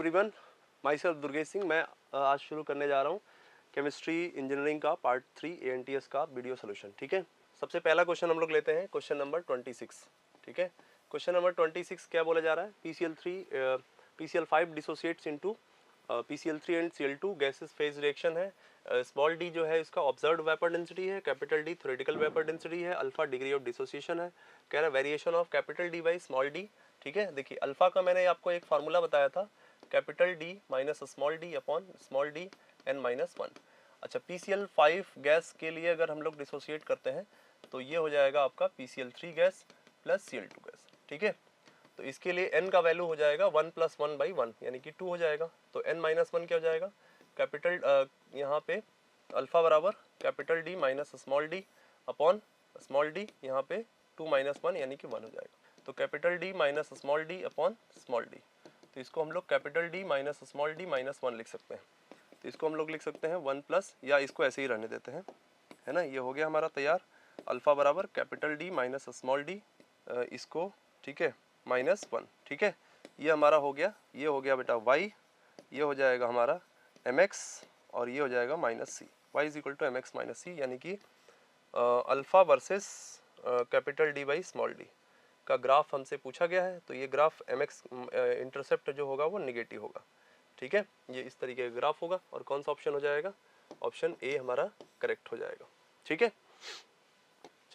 Everyone, my self Durgesh Singh. मैं आज शुरू करने जा रहा हूँ केमिस्ट्री इंजीनियरिंग का पार्ट 3 ANTS का वीडियो सोल्यूशन। ठीक है, सबसे पहला क्वेश्चन हम लोग लेते हैं, क्वेश्चन नंबर 26। ठीक है, क्वेश्चन नंबर 26 क्या बोला जा रहा है? PCl5 dissociates into PCl3 and Cl2 gases phase reaction है। स्मॉल डी जो है इसका ऑब्जर्व्ड वेपर डेंसिटी है, capital D theoretical vapour density है, अल्फा डिग्री ऑफ डिसोसिएशन है। कह रहा है variation of capital D by small D. ठीक है, देखिए अल्फा का मैंने आपको एक फार्मूला बताया था, capital D minus small D upon small D n minus 1। अच्छा, PCl5 गैस के लिए अगर हम लोग डिसोसिएट करते हैं तो ये हो जाएगा आपका PCl3 gas plus Cl2 gas. ठीक है, तो इसके लिए n का वैल्यू हो जाएगा 1 + 1/1 यानी कि 2 हो जाएगा। तो n - 1 क्या हो जाएगा? कैपिटल यहाँ पे अल्फा बराबर capital D minus small D upon small D, यहाँ पे 2 - 1 यानी कि 1 हो जाएगा। तो capital D minus small D upon small D, तो इसको हम लोग capital D minus small D minus 1 लिख सकते हैं। तो इसको हम लोग लिख सकते हैं 1 प्लस, या इसको ऐसे ही रहने देते हैं, है ना। ये हो गया हमारा तैयार, अल्फा बराबर capital D minus small D, इसको ठीक है माइनस 1। ठीक है, ये हमारा हो गया, ये हो गया बेटा y, ये हो जाएगा हमारा mx और ये हो जाएगा माइनस सी। y = mx माइनस सी, यानी कि alpha versus capital D by small D का ग्राफ हमसे पूछा गया है। तो ये ग्राफ mx इंटरसेप्ट जो होगा वो निगेटिव होगा। ठीक है, ये इस तरीके का ग्राफ होगा और कौन सा ऑप्शन हो जाएगा? ऑप्शन ए हमारा करेक्ट हो जाएगा। ठीक है,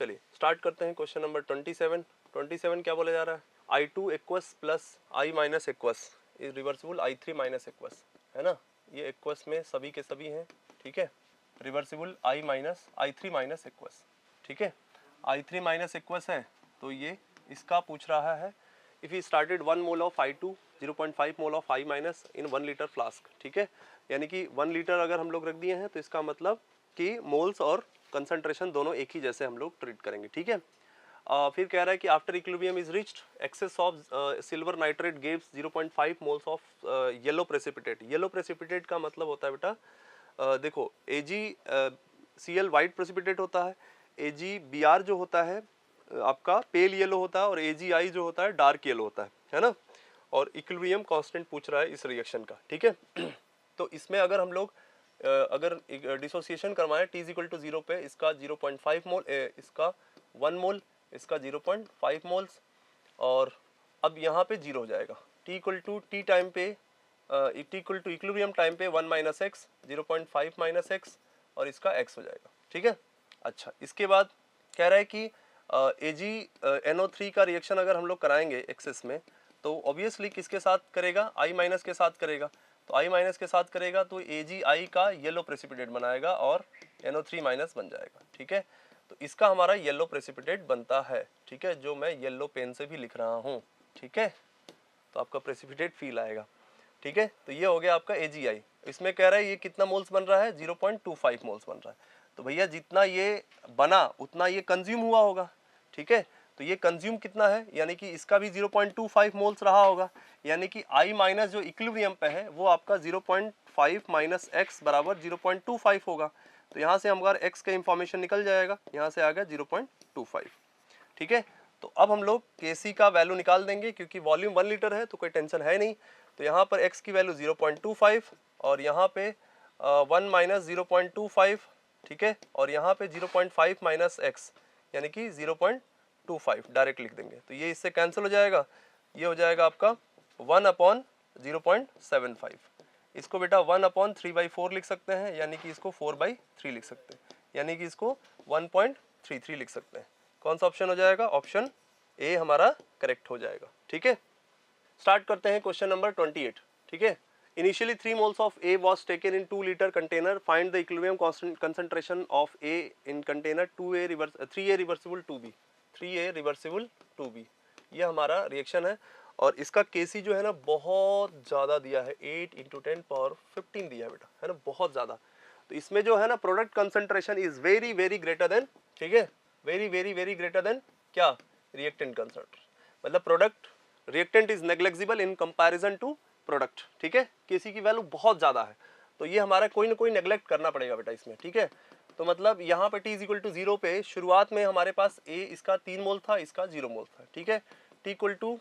चलिए स्टार्ट करते हैं क्वेश्चन नंबर 27। 27 क्या बोला जा रहा है? I2 aqueous plus I minus aqueous is reversible I3 minus aqueous, है ना। ये एक्वस में सभी के सभी हैं। ठीक है, रिवर्सिबल I3 माइनस एक्वस। ठीक है, I3 माइनस एक्वस है, तो ये इसका पूछ रहा है if he started 1 mole of I2 0.5 mole of I minus in 1 litre flask. ठीक है, यानी कि 1 लीटर अगर हम लोग रख दिए हैं तो इसका मतलब कि मोल्स और कंसंट्रेशन दोनों एक ही जैसे हम लोग ट्रीट करेंगे। ठीक है, फिर कह रहा है कि after equilibrium is reached excess of silver nitrate gives 0.5 moles of yellow precipitate. Yellow precipitate का मतलब होता है बेटा देखो AgCl वाइट प्रेसिपिटेट होता है, AgBr जो होता है आपका पेल येलो होता है और AgI जो होता है डार्क येलो होता है ना। और इक्विलिब्रियम कांस्टेंट पूछ रहा है इस रिएक्शन का। ठीक है, तो इसमें अगर हम लोग अगर डिसोसिएशन करवाएं T = 0 पे, इसका 0.5 मोल, इसका 1 मोल, इसका 0.5 मोल्स, और अब यहाँ पे 0 हो जाएगा। T = T टाइम पे T = इक्विलिब्रियम टाइम पे 1 - x 0.5 - x और इसका x हो जाएगा। ठीक है, अच्छा इसके बाद कह रहा है कि AgNO3 का रिएक्शन अगर हम लोग कराएंगे एक्सेस में तो ऑब्वियसली किसके साथ करेगा? I माइनस के साथ करेगा। तो I माइनस के साथ करेगा तो AgI का येलो प्रेसिपिटेट बनाएगा और NO3 माइनस बन जाएगा। ठीक है, तो इसका हमारा येलो प्रेसिपिटेट बनता है। ठीक है, जो मैं येलो पेन से भी लिख रहा हूँ। ठीक है, तो आपका प्रेसिपिटेट फील आएगा। ठीक है, तो ये हो गया आपका AgI। इसमें कह रहा है ये कितना मोल्स बन रहा है? 0.25 मोल्स बन रहा है। तो भैया जितना ये बना उतना ये कंज्यूम हुआ होगा। ठीक है, तो ये कंज्यूम कितना है? यानी कि इसका भी 0.25 मोल्स रहा होगा, यानी कि I माइनस जो इक्विलिब्रियम पे है वो आपका 0.5 माइनस x बराबर 0.25 होगा। तो यहाँ से हमारा x का इंफॉर्मेशन निकल जाएगा, यहाँ से आ गया 0.25। ठीक है, तो अब हम लोग Kc का वैल्यू निकाल देंगे क्योंकि वॉल्यूम 1 लीटर है तो कोई टेंशन है नहीं। तो यहाँ पर x की वैल्यू 0.25 और यहाँ पे 1 माइनस 0.25। ठीक है, और यहाँ पे 0.5 माइनस x यानी कि 0.25 डायरेक्ट लिख देंगे। तो ये इससे कैंसिल हो जाएगा, ये हो जाएगा आपका 1/0.75। इसको बेटा 1/3/4 लिख सकते हैं, यानी कि इसको 4/3 लिख सकते हैं, यानी कि इसको 1.33 लिख सकते हैं। कौन सा ऑप्शन हो जाएगा? ऑप्शन ए हमारा करेक्ट हो जाएगा। ठीक है, स्टार्ट करते हैं क्वेश्चन नंबर 28। ठीक है, initially 3 moles of A was taken in 2 liter container. Find the equilibrium concentration of A in container 3A reversible 2B 3A reversible 2B। ये हमारा रिएक्शन है और इसका Kc जो है ना बहुत ज़्यादा दिया है, 8 × 10⁻15 दिया है बेटा, है ना, बहुत ज़्यादा। तो इसमें जो है ना product concentration is very very greater than, ठीक है, very very very greater than क्या? रिएक्टेंट कंसंट्रेशन, मतलब product reactant is negligible in comparison to product. ठीक है, Kc की वैल्यू बहुत ज़्यादा है, तो ये हमारा कोई ना कोई नेग्लेक्ट करना पड़ेगा बेटा इसमें। ठीक है, तो मतलब यहाँ पे T = 0 पे शुरुआत में हमारे पास A इसका 3 मोल था, इसका 0 मोल था। ठीक है, T =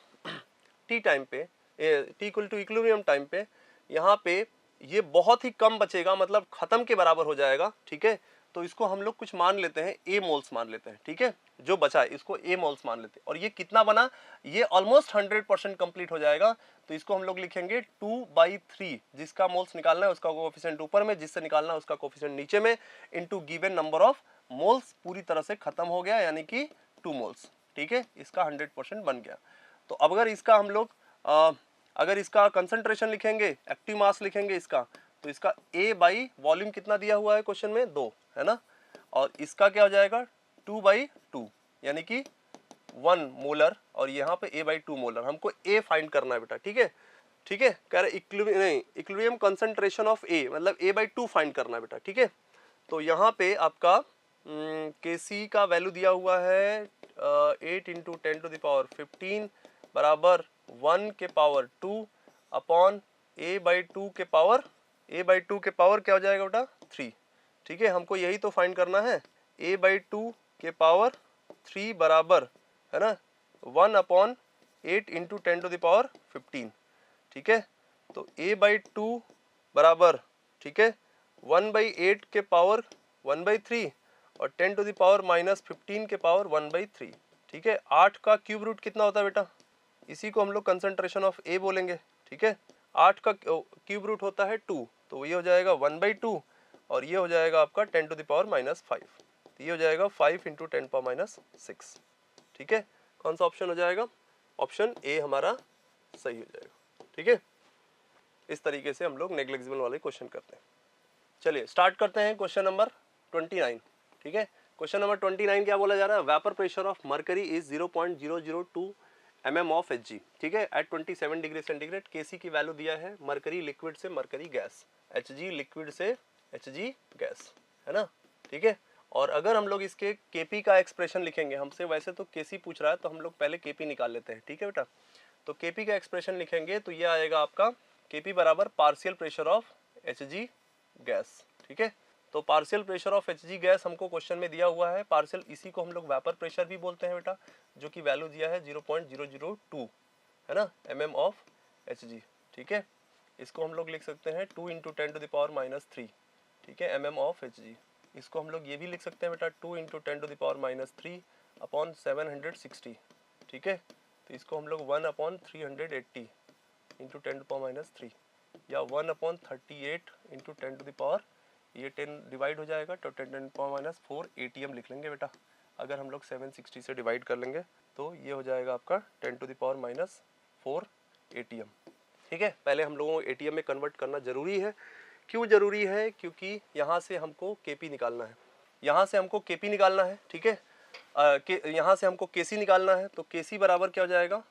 T टाइम पे T equal to equilibrium time पे यहाँ पे ये बहुत ही कम बचेगा, मतलब खत्म के बराबर हो जाएगा, ठीक है। तो इसको हम लोग कुछ मान लेते हैं, ए मोल्स मान लेते हैं, ठीक है। जो बचा है इसको ए मोल्स मान लेते हैं, और ये कितना बना, ये ऑलमोस्ट 100% कंप्लीट हो जाएगा। तो इसको हम लोग लिखेंगे 2/3, जिसका मोल्स निकालना है उसका कोएफिशिएंट ऊपर में, जिससे निकालना है उसका कोएफिशिएंट नीचे में, into given number of moles. पूरी तरह से खत्म हो गया, यानी कि 2 मोल्स, ठीक है। इसका 100% बन गया। तो अब अगर इसका हम लोग अगर इसका कंसंट्रेशन लिखेंगे, एक्टिव मास लिखेंगे इसका, तो इसका A बाई वॉल्यूम कितना दिया हुआ है क्वेश्चन में, 2 है ना, और इसका क्या हो जाएगा 2/2, यानी कि 1 मोलर, और यहाँ पे A/2 मोलर। हमको A फाइंड करना है बेटा, ठीक है, ठीक है। कह रहे इक्विलिब्रियम कंसंट्रेशन ऑफ A, मतलब A/2 फाइंड करना है बेटा, ठीक है। तो यहाँ पे आपका Kc का वैल्यू दिया हुआ है 8 × 10⁻15 बराबर 1 के पावर 2 अपॉन A/2 के पावर, A/2 के पावर क्या हो जाएगा बेटा 3, ठीक है। हमको यही तो फाइंड करना है, A/2 के पावर 3 बराबर है ना 1 अपॉन 8 × 10⁻15, ठीक है। तो A/2 बराबर, ठीक है, 1/8 के पावर 1/3 और 10⁻−15 के पावर 1/3, ठीक है। 8 का क्यूब रूट कितना होता है बेटा, इसी को हम लोग कंसंट्रेशन ऑफ ए बोलेंगे, ठीक है। 8 का क्यूब रूट होता है 2, तो ये हो जाएगा 1/2, और ये हो जाएगा आपका 10⁻−5, तो ये हो जाएगा 5 × 10⁻6, ठीक है। कौन सा ऑप्शन हो जाएगा, ऑप्शन ए हमारा सही हो जाएगा, ठीक है। इस तरीके से हम लोग नेग्लिजिबल वाले क्वेश्चन करते हैं। चलिए स्टार्ट करते हैं क्वेश्चन नंबर 29, ठीक है। क्वेश्चन नंबर 29 क्या बोला जा रहा है, vapour pressure of mercury is 0.002 mm of Hg, ठीक है, एट 27 डिग्री सेंटीग्रेड। Kc की वैल्यू दिया है, मरकरी लिक्विड से मरकरी गैस, Hg लिक्विड से Hg गैस, है ना, ठीक है। और अगर हम लोग इसके Kp का एक्सप्रेशन लिखेंगे, हमसे वैसे तो Kc पूछ रहा है तो हम लोग पहले Kp निकाल लेते हैं, ठीक है बेटा। तो Kp का एक्सप्रेशन लिखेंगे तो ये आएगा आपका Kp बराबर partial pressure of Hg gas, ठीक है। तो partial pressure of Hg gas हमको क्वेश्चन में दिया हुआ है, पार्शियल, इसी को हम लोग वेपर प्रेशर भी बोलते हैं बेटा, जो कि वैल्यू दिया है 0.002 है ना mm ऑफ Hg, ठीक है। इसको हम लोग लिख सकते हैं 2 × 10⁻−3, ठीक है, mm ऑफ Hg। इसको हम लोग ये भी लिख सकते हैं बेटा 2 × 10⁻³ अपॉन 760, ठीक है। तो इसको हम लोग 1/380 × 10⁻³ या 1/38 × 10⁻, ये 10 डिवाइड हो जाएगा तो 10⁻4 ATM लिख लेंगे बेटा। अगर हम लोग 760 से डिवाइड कर लेंगे तो ये हो जाएगा आपका 10⁻4 ATM, ठीक है। पहले हम लोगों को ATM में कन्वर्ट करना जरूरी है। क्यों जरूरी है, क्योंकि यहाँ से हमको Kp निकालना है, यहाँ से हमको Kp निकालना है, ठीक है। यहाँ से हमको Kc निकालना है, तो Kc बराबर क्या हो जाएगा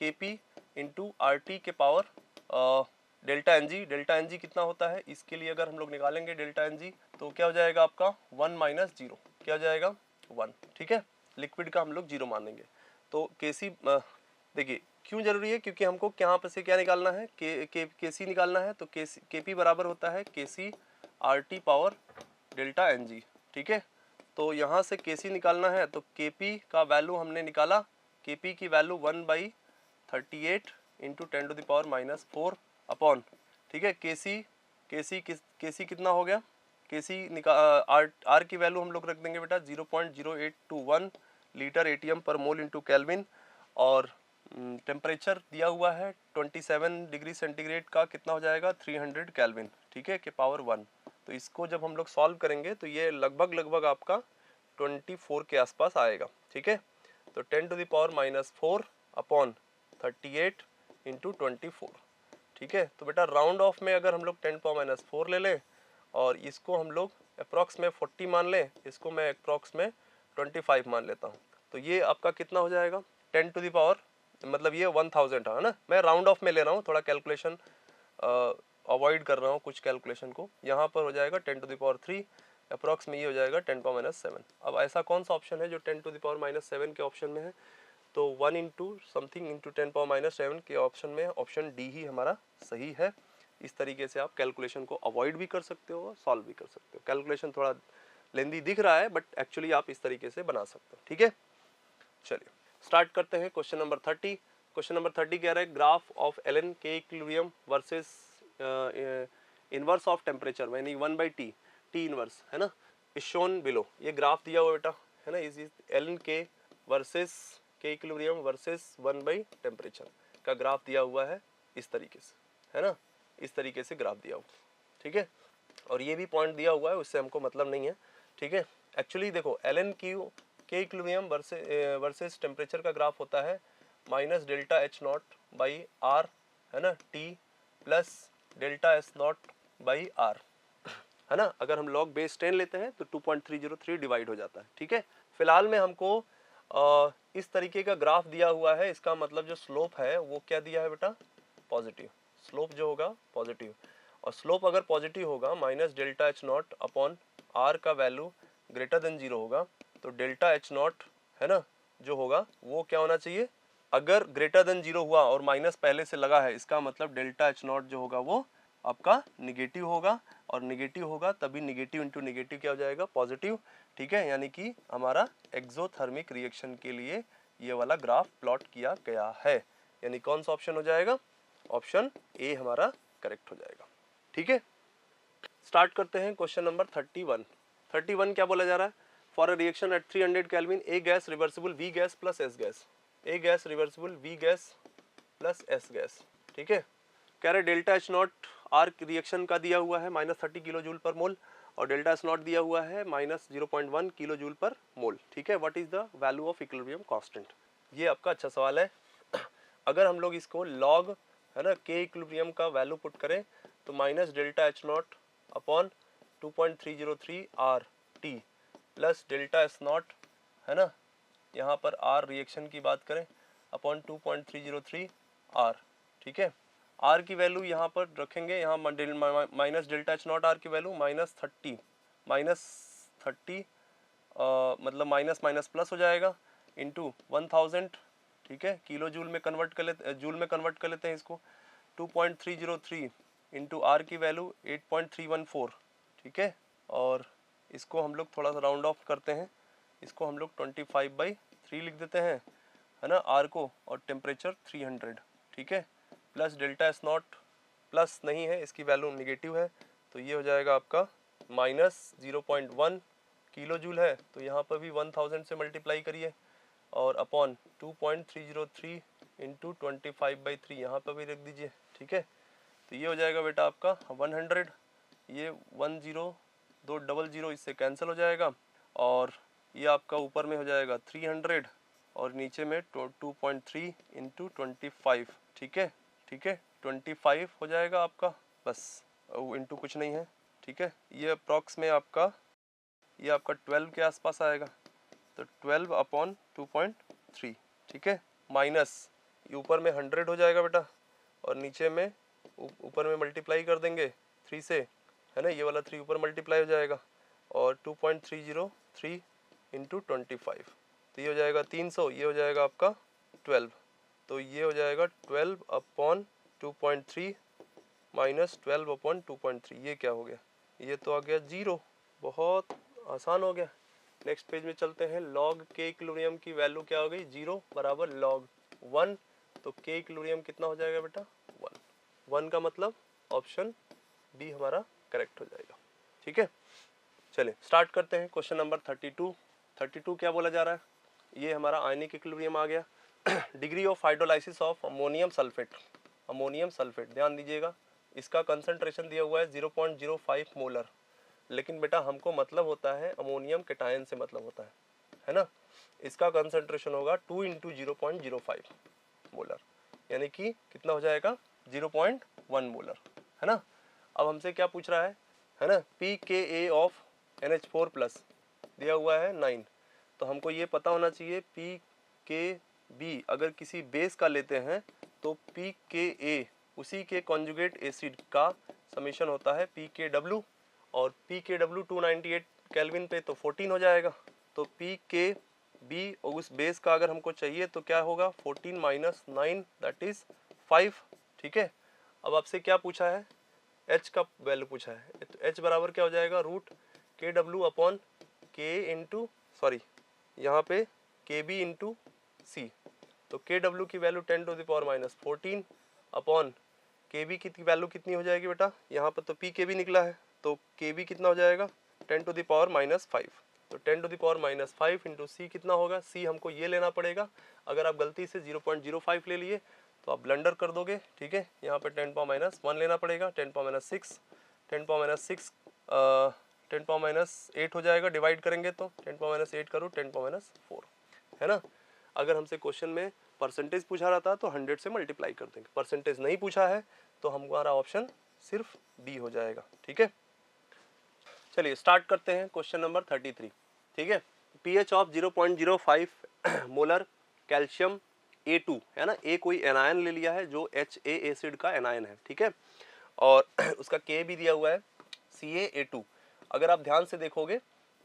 Kp × RT के पावर डेल्टा Ng कितना होता है, इसके लिए अगर हम लोग निकालेंगे डेल्टा Ng तो क्या हो जाएगा आपका 1 - 0, क्या हो जाएगा 1, ठीक है। लिक्विड का हम लोग 0 मानेंगे। तो Kc देखिए क्यों जरूरी है, क्योंकि हमको यहाँ पर से क्या निकालना है, Kc निकालना है। तो Kp बराबर होता है Kc RT power delta Ng, ठीक है। तो यहाँ से Kc निकालना है, तो Kp का वैल्यू हमने निकाला, Kp की वैल्यू 1/38 × 10⁻4 अपॉन, ठीक है, Kc कितना हो गया, Kc आर की वैल्यू हम लोग रख देंगे बेटा 0.0821 लीटर ATM पर मोल इंटू केल्विन, और टेम्परेचर दिया हुआ है 27 डिग्री सेंटीग्रेड का, कितना हो जाएगा 300 केल्विन, ठीक है, के पावर 1। तो इसको जब हम लोग सॉल्व करेंगे तो ये लगभग आपका 24 के आसपास आएगा, ठीक है। तो 10⁻4 अपॉन 38 × 24, ठीक है। तो बेटा राउंड ऑफ में अगर हम लोग 10⁻4 ले लें और इसको हम लोग अप्रॉक्स में 40 मान लें, इसको मैं अप्रॉक्स में 25 मान लेता हूँ, तो ये आपका कितना हो जाएगा 10⁻, मतलब ये 1000 है ना। मैं राउंड ऑफ में ले रहा हूँ, थोड़ा कैलकुलेशन अवॉइड कर रहा हूँ कुछ कैलकुलेशन को। यहाँ पर हो जाएगा 10⁻3 अप्रॉक्स में, ये हो जाएगा 10⁻7। अब ऐसा कौन सा ऑप्शन है जो 10⁻7 के ऑप्शन में है, तो 1 × समथिंग × 10⁻7 के ऑप्शन में ऑप्शन डी ही हमारा सही है। इस तरीके से आप कैलकुलेशन को अवॉइड भी कर सकते हो और सॉल्व भी कर सकते हो। कैलकुलेशन थोड़ा लेंदी दिख रहा है, बट एक्चुअली आप इस तरीके से बना सकते हो, ठीक है। चलिए स्टार्ट करते हैं क्वेश्चन नंबर 30। क्वेश्चन नंबर 30 कह रहा है ग्राफ ऑफ एलन के equilibrium versus inverse of temperature यानी 1/t टी इनवर्स है ना इज शोन बिलो। ये ग्राफ दिया हुआ बेटा है ना, इस एलन के वर्सेस के इक्विलिब्रियम वर्सेस 1/टेम्परेचर का ग्राफ दिया हुआ है इस तरीके से, है ना, इस तरीके से ग्राफ दिया हुआ, ठीक है। और ये भी पॉइंट दिया हुआ है, उससे हमको मतलब नहीं है, ठीक है। एक्चुअली देखो L N Q K equilibrium versus temperature का ग्राफ होता है minus delta H naught by R, है ना, T plus delta S naught by R, है ना। अगर हम लॉग बेस 10 लेते हैं तो 2.303 डिवाइड हो जाता है, ठीक है। फिलहाल में हमको इस तरीके का ग्राफ दिया हुआ है, इसका मतलब जो स्लोप है वो क्या दिया है बेटा, पॉजिटिव। स्लोप जो होगा पॉजिटिव, और स्लोप अगर पॉजिटिव होगा minus delta H naught upon R का वैल्यू ग्रेटर देन 0 होगा, तो डेल्टा एच नॉट है ना जो होगा वो क्या होना चाहिए, अगर ग्रेटर देन 0 हुआ और माइनस पहले से लगा है, इसका मतलब डेल्टा एच नॉट जो होगा वो आपका निगेटिव होगा, और निगेटिव होगा तभी निगेटिव इंटू निगेटिव क्या हो जाएगा, पॉजिटिव, ठीक है। यानी कि हमारा एक्सोथर्मिक रिएक्शन के लिए ये वाला ग्राफ प्लॉट किया गया है, यानी कौन सा ऑप्शन हो जाएगा, ऑप्शन ए हमारा करेक्ट हो जाएगा, ठीक है। स्टार्ट करते हैं क्वेश्चन नंबर 31 क्या बोला जा रहा है, for a reaction at 300 kelvin A gas reversible B gas plus S gas, A gas reversible B gas plus S gas, ठीक है। कह रहे delta H naught R reaction का दिया हुआ है -30 किलो जूल पर मोल, और डेल्टा एस नॉट दिया हुआ है -0.1 किलो जूल पर मोल, ठीक है। What is the value of equilibrium constant, ये आपका अच्छा सवाल है। अगर हम लोग इसको लॉग है ना के इक्विलिब्रियम का वैल्यू पुट करें तो minus delta H naught upon 2.303 R T plus delta S not, है ना, यहाँ पर आर रिएक्शन की बात करें अपॉन 2.303 आर, ठीक है। आर की वैल्यू यहाँ पर रखेंगे, यहाँ minus delta H naught R की वैल्यू -30 मतलब माइनस माइनस प्लस हो जाएगा इंटू 1000, ठीक है, किलो जूल में कन्वर्ट कर लेते हैं इसको, 2.303 इंटू आर की वैल्यू 8.314, ठीक है। और इसको हम लोग थोड़ा सा राउंड ऑफ करते हैं, इसको हम लोग 25/3 लिख देते हैं, है ना, आर को, और टेम्परेचर 300, ठीक है, plus delta S not plus नहीं है, इसकी वैल्यू निगेटिव है, तो ये हो जाएगा आपका -0.1 किलो जूल है, तो यहाँ पर भी 1000 से मल्टीप्लाई करिए, और अपॉन 2.303 इंटू 25/3 यहाँ पर भी रख दीजिए, ठीक है। तो ये हो जाएगा बेटा आपका 100, ये 10 2 00 इससे कैंसिल हो जाएगा, और ये आपका ऊपर में हो जाएगा 300 और नीचे में 2.3 इंटू 25, ठीक है, ठीक है, 25 हो जाएगा आपका, बस इंटू कुछ नहीं है, ठीक है। ये अप्रॉक्स में आपका ये आपका 12 के आसपास आएगा, तो 12 अपॉन 2.3, ठीक है, माइनस ये ऊपर में 100 हो जाएगा बेटा, और नीचे में ऊपर में मल्टीप्लाई कर देंगे 3 से, है ना, ये वाला 3 ऊपर मल्टीप्लाई हो जाएगा, और 2.303 इंटू 25, तो ये हो जाएगा 300, ये हो जाएगा आपका 12, तो ये हो जाएगा 12 अपॉन 2.3 माइनस 12 अपॉन 2.3, ये क्या हो गया, ये तो आ गया 0, बहुत आसान हो गया। नेक्स्ट पेज में चलते हैं, लॉग के इक्विलिब्रियम की वैल्यू क्या हो गई, 0 बराबर लॉग 1, तो के इक्विलिब्रियम कितना हो जाएगा बेटा, 1 का मतलब ऑप्शन बी हमारा करेक्ट हो जाएगा, ठीक है। चलिए स्टार्ट करते हैं क्वेश्चन नंबर 32 क्या बोला जा रहा है, ये हमारा आयनिक इक्विलिब्रियम आ गया। Degree of hydrolysis of ammonium sulphate, ध्यान दीजिएगा, इसका कंसंट्रेशन दिया हुआ है 0.05 मोलर, लेकिन बेटा हमको मतलब होता है अमोनियम कैटायन से मतलब होता है ना, इसका कंसंट्रेशन होगा 2 इंटू 0.05 मोलर, यानी कि कितना हो जाएगा 0.1 मोलर, है ना। अब हमसे क्या पूछ रहा है ना, pKa ऑफ NH4 प्लस दिया हुआ है 9, तो हमको ये पता होना चाहिए pKb अगर किसी बेस का लेते हैं तो pKa उसी के कॉन्जुगेट एसिड का समीशन होता है pKw, और pKw 298 केल्विन पे तो 14 हो जाएगा, तो pKb और उस बेस का अगर हमको चाहिए तो क्या होगा 14 माइनस 9 दैट इज 5, ठीक है। अब आपसे क्या पूछा है, H का वैल्यू पूछा है, तो H बराबर क्या हो जाएगा root KW upon K into यहाँ पे KB इंटू C, तो KW की वैल्यू 10⁻⁻14 अपॉन KB की वैल्यू कितनी हो जाएगी बेटा, यहाँ पर तो PKB निकला है, तो KB कितना हो जाएगा 10⁻⁻5। तो 10⁻⁻5 इंटू C कितना होगा, C हमको ये लेना पड़ेगा। अगर आप गलती से 0.05 ले लिए तो आप ब्लंडर कर दोगे, ठीक है। यहाँ पे 10⁻1 लेना पड़ेगा, 10⁻6 10⁻8 हो जाएगा, डिवाइड करेंगे तो 10⁻8 करो 10⁻4, है ना। अगर हमसे क्वेश्चन में परसेंटेज पूछा रहता तो 100 से मल्टीप्लाई कर देंगे, परसेंटेज नहीं पूछा है तो हमारा ऑप्शन सिर्फ डी हो जाएगा, ठीक है। चलिए स्टार्ट करते हैं क्वेश्चन नंबर 33, ठीक है। PH of 0.05 molar calcium A2, है ना। ए कोई एनायन ले लिया है जो HA एसिड का एनायन है, ठीक है, और उसका K भी दिया हुआ है CaA2। अगर आप ध्यान से देखोगे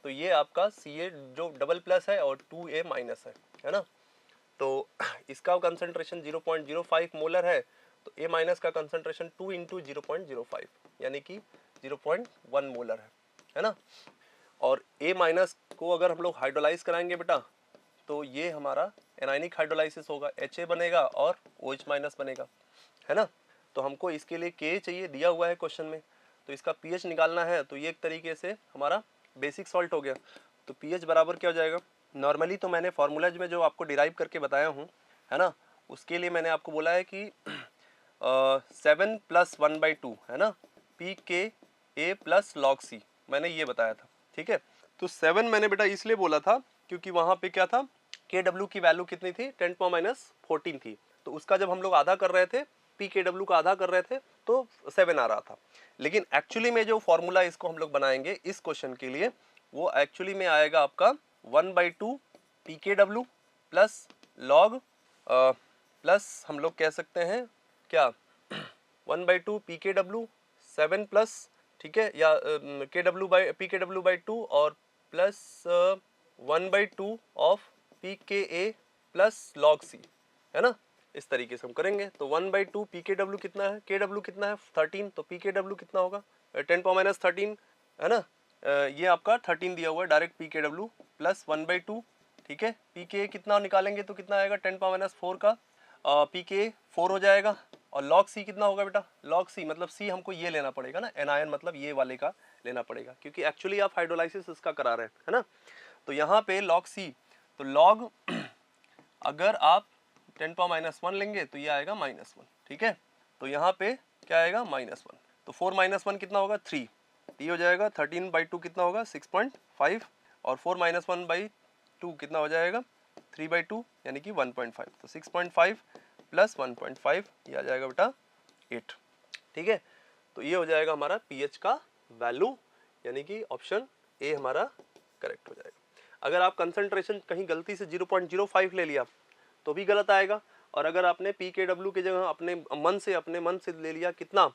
तो ये आपका Ca जो डबल प्लस है और 2A माइनस है ना। तो इसका कंसंट्रेशन 0.05 मोलर है, तो A माइनस का कंसंट्रेशन 2 इंटू 0.05 यानी कि 0.1 मोलर है ना। और A माइनस को अगर हम लोग हाइड्रोलाइज कराएंगे बेटा तो ये हमारा एनायनिक हाइड्रोलाइसिस होगा, HA बनेगा और OH माइनस बनेगा, है ना। तो हमको इसके लिए K चाहिए, दिया हुआ है क्वेश्चन में, तो इसका pH निकालना है, तो ये एक तरीके से हमारा बेसिक सॉल्ट हो गया। तो pH बराबर क्या हो जाएगा, नॉर्मली तो मैंने फार्मूलाज में जो आपको डिराइव करके बताया हूँ, है ना, उसके लिए मैंने आपको बोला है कि 7 + 1/2 है ना, pKa + log C, मैंने ये बताया था, ठीक है। तो 7 मैंने बेटा इसलिए बोला था क्योंकि वहाँ पे क्या था, KW की वैल्यू कितनी थी 10⁻14 थी, तो उसका जब हम लोग आधा कर रहे थे, PKW का आधा कर रहे थे तो 7 आ रहा था। लेकिन एक्चुअली में जो फॉर्मूला इसको हम लोग बनाएंगे इस क्वेश्चन के लिए, वो एक्चुअली में आएगा आपका 1/2 PKW प्लस लॉग प्लस हम लोग कह सकते हैं क्या 1/2 PKW 7 प्लस, ठीक है, या PKW/2 और plus 1/2 of PKa plus log C, है ना। इस तरीके से हम करेंगे। तो 1/2 PKW कितना है, KW कितना है 13, तो PKW कितना होगा 10⁻13, है ना। ये आपका 13 दिया हुआ है, डायरेक्ट PKW प्लस 1/2, ठीक है। PKa कितना निकालेंगे तो कितना आएगा 10⁻4 का PKa 4 हो जाएगा, और log C कितना होगा बेटा, log C मतलब C हमको ये लेना पड़ेगा ना, एनायन मतलब ये वाले का लेना पड़ेगा, क्योंकि एक्चुअली आप हाइड्रोलाइसिस इसका करा रहे हैं, है ना। तो यहाँ पे log C, तो log अगर आप 10⁻1 लेंगे तो ये आएगा -1, ठीक है। तो यहाँ पे क्या आएगा -1, तो 4 - 1 कितना होगा 3, टी हो जाएगा। 13/2 कितना होगा 6.5, और 4 - 1/2 कितना हो जाएगा 3/2 यानी कि 1.5, तो 6.5 प्लस 1.5 ये आ जाएगा बेटा 8, ठीक है। तो ये हो जाएगा हमारा pH का वैल्यू, यानी कि ऑप्शन ए हमारा करेक्ट हो जाएगा। अगर आप कंसंट्रेशन कहीं गलती से 0.05 ले लिया तो भी गलत आएगा, और अगर आपने PKW की जगह अपने मन से ले लिया कितना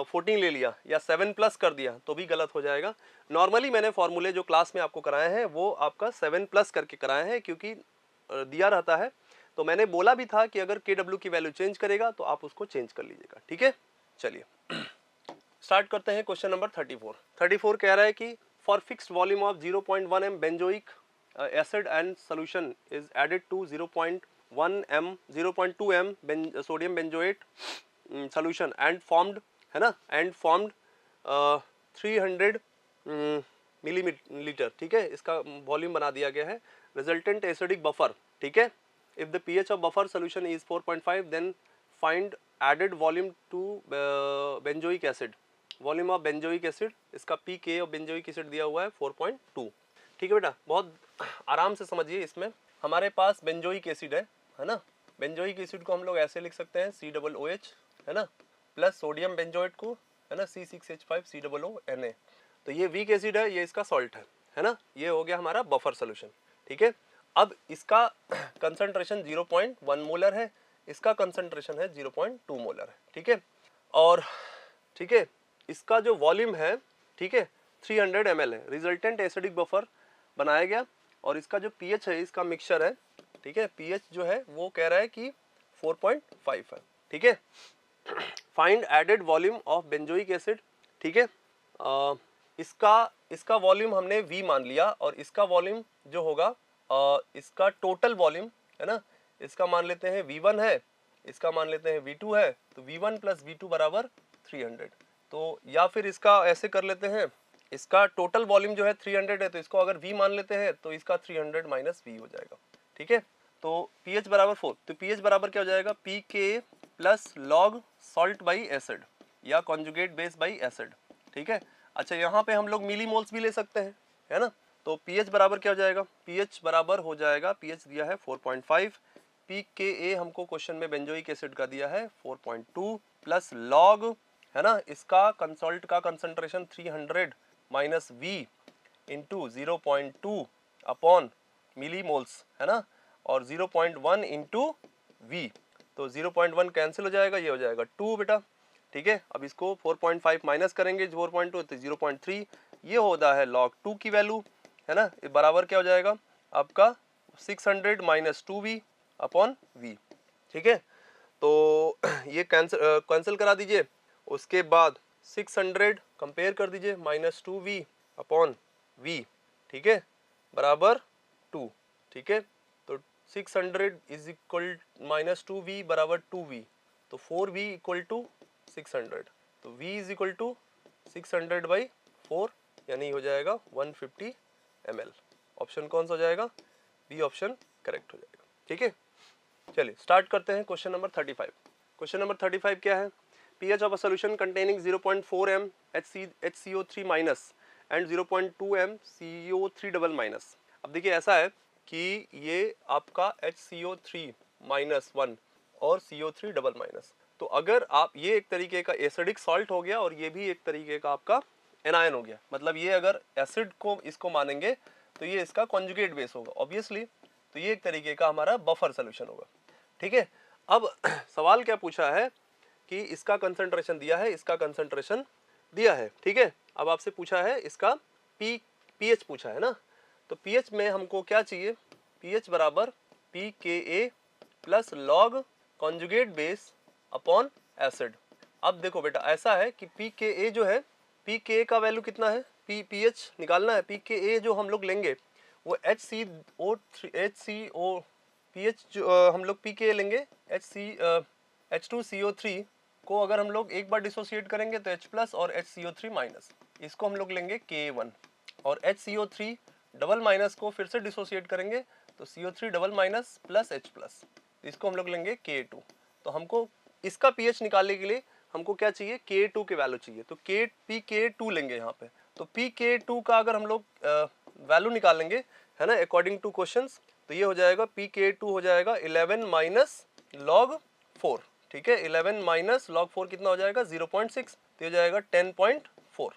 14 ले लिया या 7 प्लस कर दिया तो भी गलत हो जाएगा। नॉर्मली मैंने फॉर्मूले जो क्लास में आपको कराए हैं वो आपका 7 प्लस करके कराए हैं, क्योंकि दिया रहता है। तो मैंने बोला भी था कि अगर KW की वैल्यू चेंज करेगा तो आप उसको चेंज कर लीजिएगा, ठीक है। चलिए स्टार्ट करते हैं क्वेश्चन नंबर 34 कह रहा है कि for fixed volume of 0.1 m benzoic acid and solution is added to 0.2 m sodium benzoate solution and formed, है ना, and formed 300 मिलीलीटर, ठीक है, इसका वॉल्यूम बना दिया गया है। रिजल्टेंट एसिडिक बफर, ठीक है, if the pH of buffer solution is 4.5 then find added volume to benzoic acid, volume of benzoic acid, इसका pK ऑफ बेंजोइक एसिड दिया हुआ है 4.2, ठीक है बेटा। बहुत आराम से समझिए, इसमें हमारे पास बेंजोइक एसिड है ना। बेंजोइक एसिड को हम लोग ऐसे लिख सकते हैं COOH, है ना, प्लस सोडियम बेंजोएट को, है ना, C6H5 COO Na। तो ये वीक एसिड है, ये इसका सॉल्ट है ना। ये हो गया हमारा बफर सोल्यूशन, ठीक है। अब इसका कंसंट्रेशन 0.1 मोलर है, इसका कंसंट्रेशन है 0.2 मोलर है, ठीक है। और ठीक है, इसका जो वॉल्यूम है, ठीक है, 300 ml है। रिजल्टेंट एसिडिक बफर बनाया गया, और इसका जो pH है, इसका मिक्सचर है, ठीक है, pH जो है वो कह रहा है कि 4.5 है, ठीक है। Find added volume of benzoic acid, ठीक है। इसका वॉल्यूम हमने V मान लिया, और इसका वॉल्यूम जो होगा इसका टोटल वॉल्यूम, है ना, इसका मान लेते हैं V1 है, इसका मान लेते हैं V2 है, तो V1 प्लस V2 बराबर 300। तो या फिर इसका ऐसे कर लेते हैं, इसका टोटल वॉल्यूम जो है 300 है, तो इसको अगर V मान लेते हैं तो इसका 300 माइनस V हो जाएगा। ठीक है, तो pH बराबर 4, तो pH बराबर क्या हो जाएगा, pK plus log salt by acid या कॉन्जुगेट बेस बाई एसिड। ठीक है, अच्छा यहाँ पे हम लोग मिली मोल्स भी ले सकते हैं, है ना। तो pH बराबर क्या हो जाएगा, pH बराबर हो जाएगा, pH दिया है 4.5, pKa हमको क्वेश्चन में बेंजोइक एसिड का दिया है 4.2 प्लस लॉग, है ना, इसका कंसल्ट का concentration 300 minus V into 0.2 upon milli moles, है ना, और 0.1 इंटू V, तो 0.1 कैंसिल हो जाएगा, ये हो जाएगा 2 बेटा। ठीक है, अब इसको 4.5 माइनस करेंगे 4.2 तो 0.3, ये होता है log 2 की वैल्यू, है ना, बराबर क्या हो जाएगा आपका 600 माइनस 2V अपॉन V। ठीक है, तो ये कैंसिल करा दीजिए, उसके बाद 600 कंपेयर कर दीजिए माइनस 2V अपॉन V, ठीक है, बराबर 2। ठीक है, तो 600 इज इक्वल माइनस 2V बराबर 2V, तो 4V इक्वल टू 600, तो V is equal to 600 by 4, यानी हो जाएगा 150 ml। ऑप्शन कौन सा हो जाएगा, बी ऑप्शन करेक्ट हो जाएगा। ठीक है, चलिए स्टार्ट करते हैं क्वेश्चन नंबर 35। क्वेश्चन नंबर 35 क्या है, pH of a solution containing 0.4 m HCO3 minus and 0.2 m CO3 double minus। अब देखिए ऐसा है कि ये आपका HCO3 माइनस 1 और CO3 डबल माइनस, तो अगर आप ये एक तरीके का एसिडिक सॉल्ट हो गया और ये भी एक तरीके का आपका एनायन हो गया, मतलब ये अगर एसिड को इसको मानेंगे तो ये इसका कॉन्जुगेट बेस होगा ऑब्वियसली, तो ये एक तरीके का हमारा बफर सोल्यूशन होगा। ठीक है, अब सवाल क्या पूछा है कि इसका कंसंट्रेशन दिया है, इसका कंसंट्रेशन दिया है। ठीक है, अब आपसे पूछा है इसका pH पूछा है ना, तो pH में हमको क्या चाहिए, pH बराबर pKa plus log conjugate base upon acid. अब देखो बेटा ऐसा है कि pKa जो है, pKa का वैल्यू कितना है, pH निकालना है, pKa जो हम लोग लेंगे वो HCO pH जो हम लोग pKa लेंगे H2CO3 को अगर हम लोग एक बार डिसोसिएट करेंगे तो H प्लस और HCO3 माइनस, इसको हम लोग लेंगे Ka1, और HCO3 डबल माइनस को फिर से डिसोसिएट करेंगे तो CO3 double minus plus H plus, इसको हम लोग लेंगे Ka2। तो हमको इसका pH निकालने के लिए हमको क्या चाहिए, Ka2 की वैल्यू चाहिए, तो pK2 लेंगे यहाँ पे, तो pK2 का अगर हम लोग वैल्यू निकालेंगे, है ना, अकॉर्डिंग टू क्वेश्चंस, तो ये हो जाएगा pK2 हो जाएगा 11 माइनस log 4। ठीक है, 11 माइनस log 4 कितना हो जाएगा 0.6, तो हो जाएगा 10.4।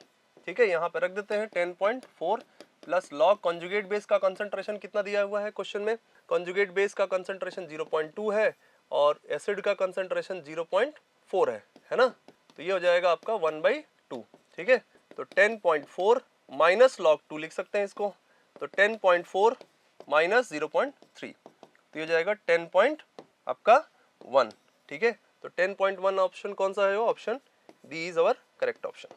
ठीक है, यहाँ पे रख देते हैं 10.4 प्लस लॉग कॉन्जुगेट बेस का कंसंट्रेशन कितना दिया हुआ है क्वेश्चन में, कॉन्जुगेट बेस का कंसंट्रेशन 0.2 है और एसिड का कंसंट्रेशन 0.4 है ना, तो ये हो जाएगा आपका 1/2। ठीक है, तो 10.4 माइनस log 2 लिख सकते हैं इसको, तो 10.4 माइनस 0.3, तो ये हो जाएगा 10 आपका 1। ठीक है, तो 10.1 ऑप्शन कौन सा है, वो option D is our correct option.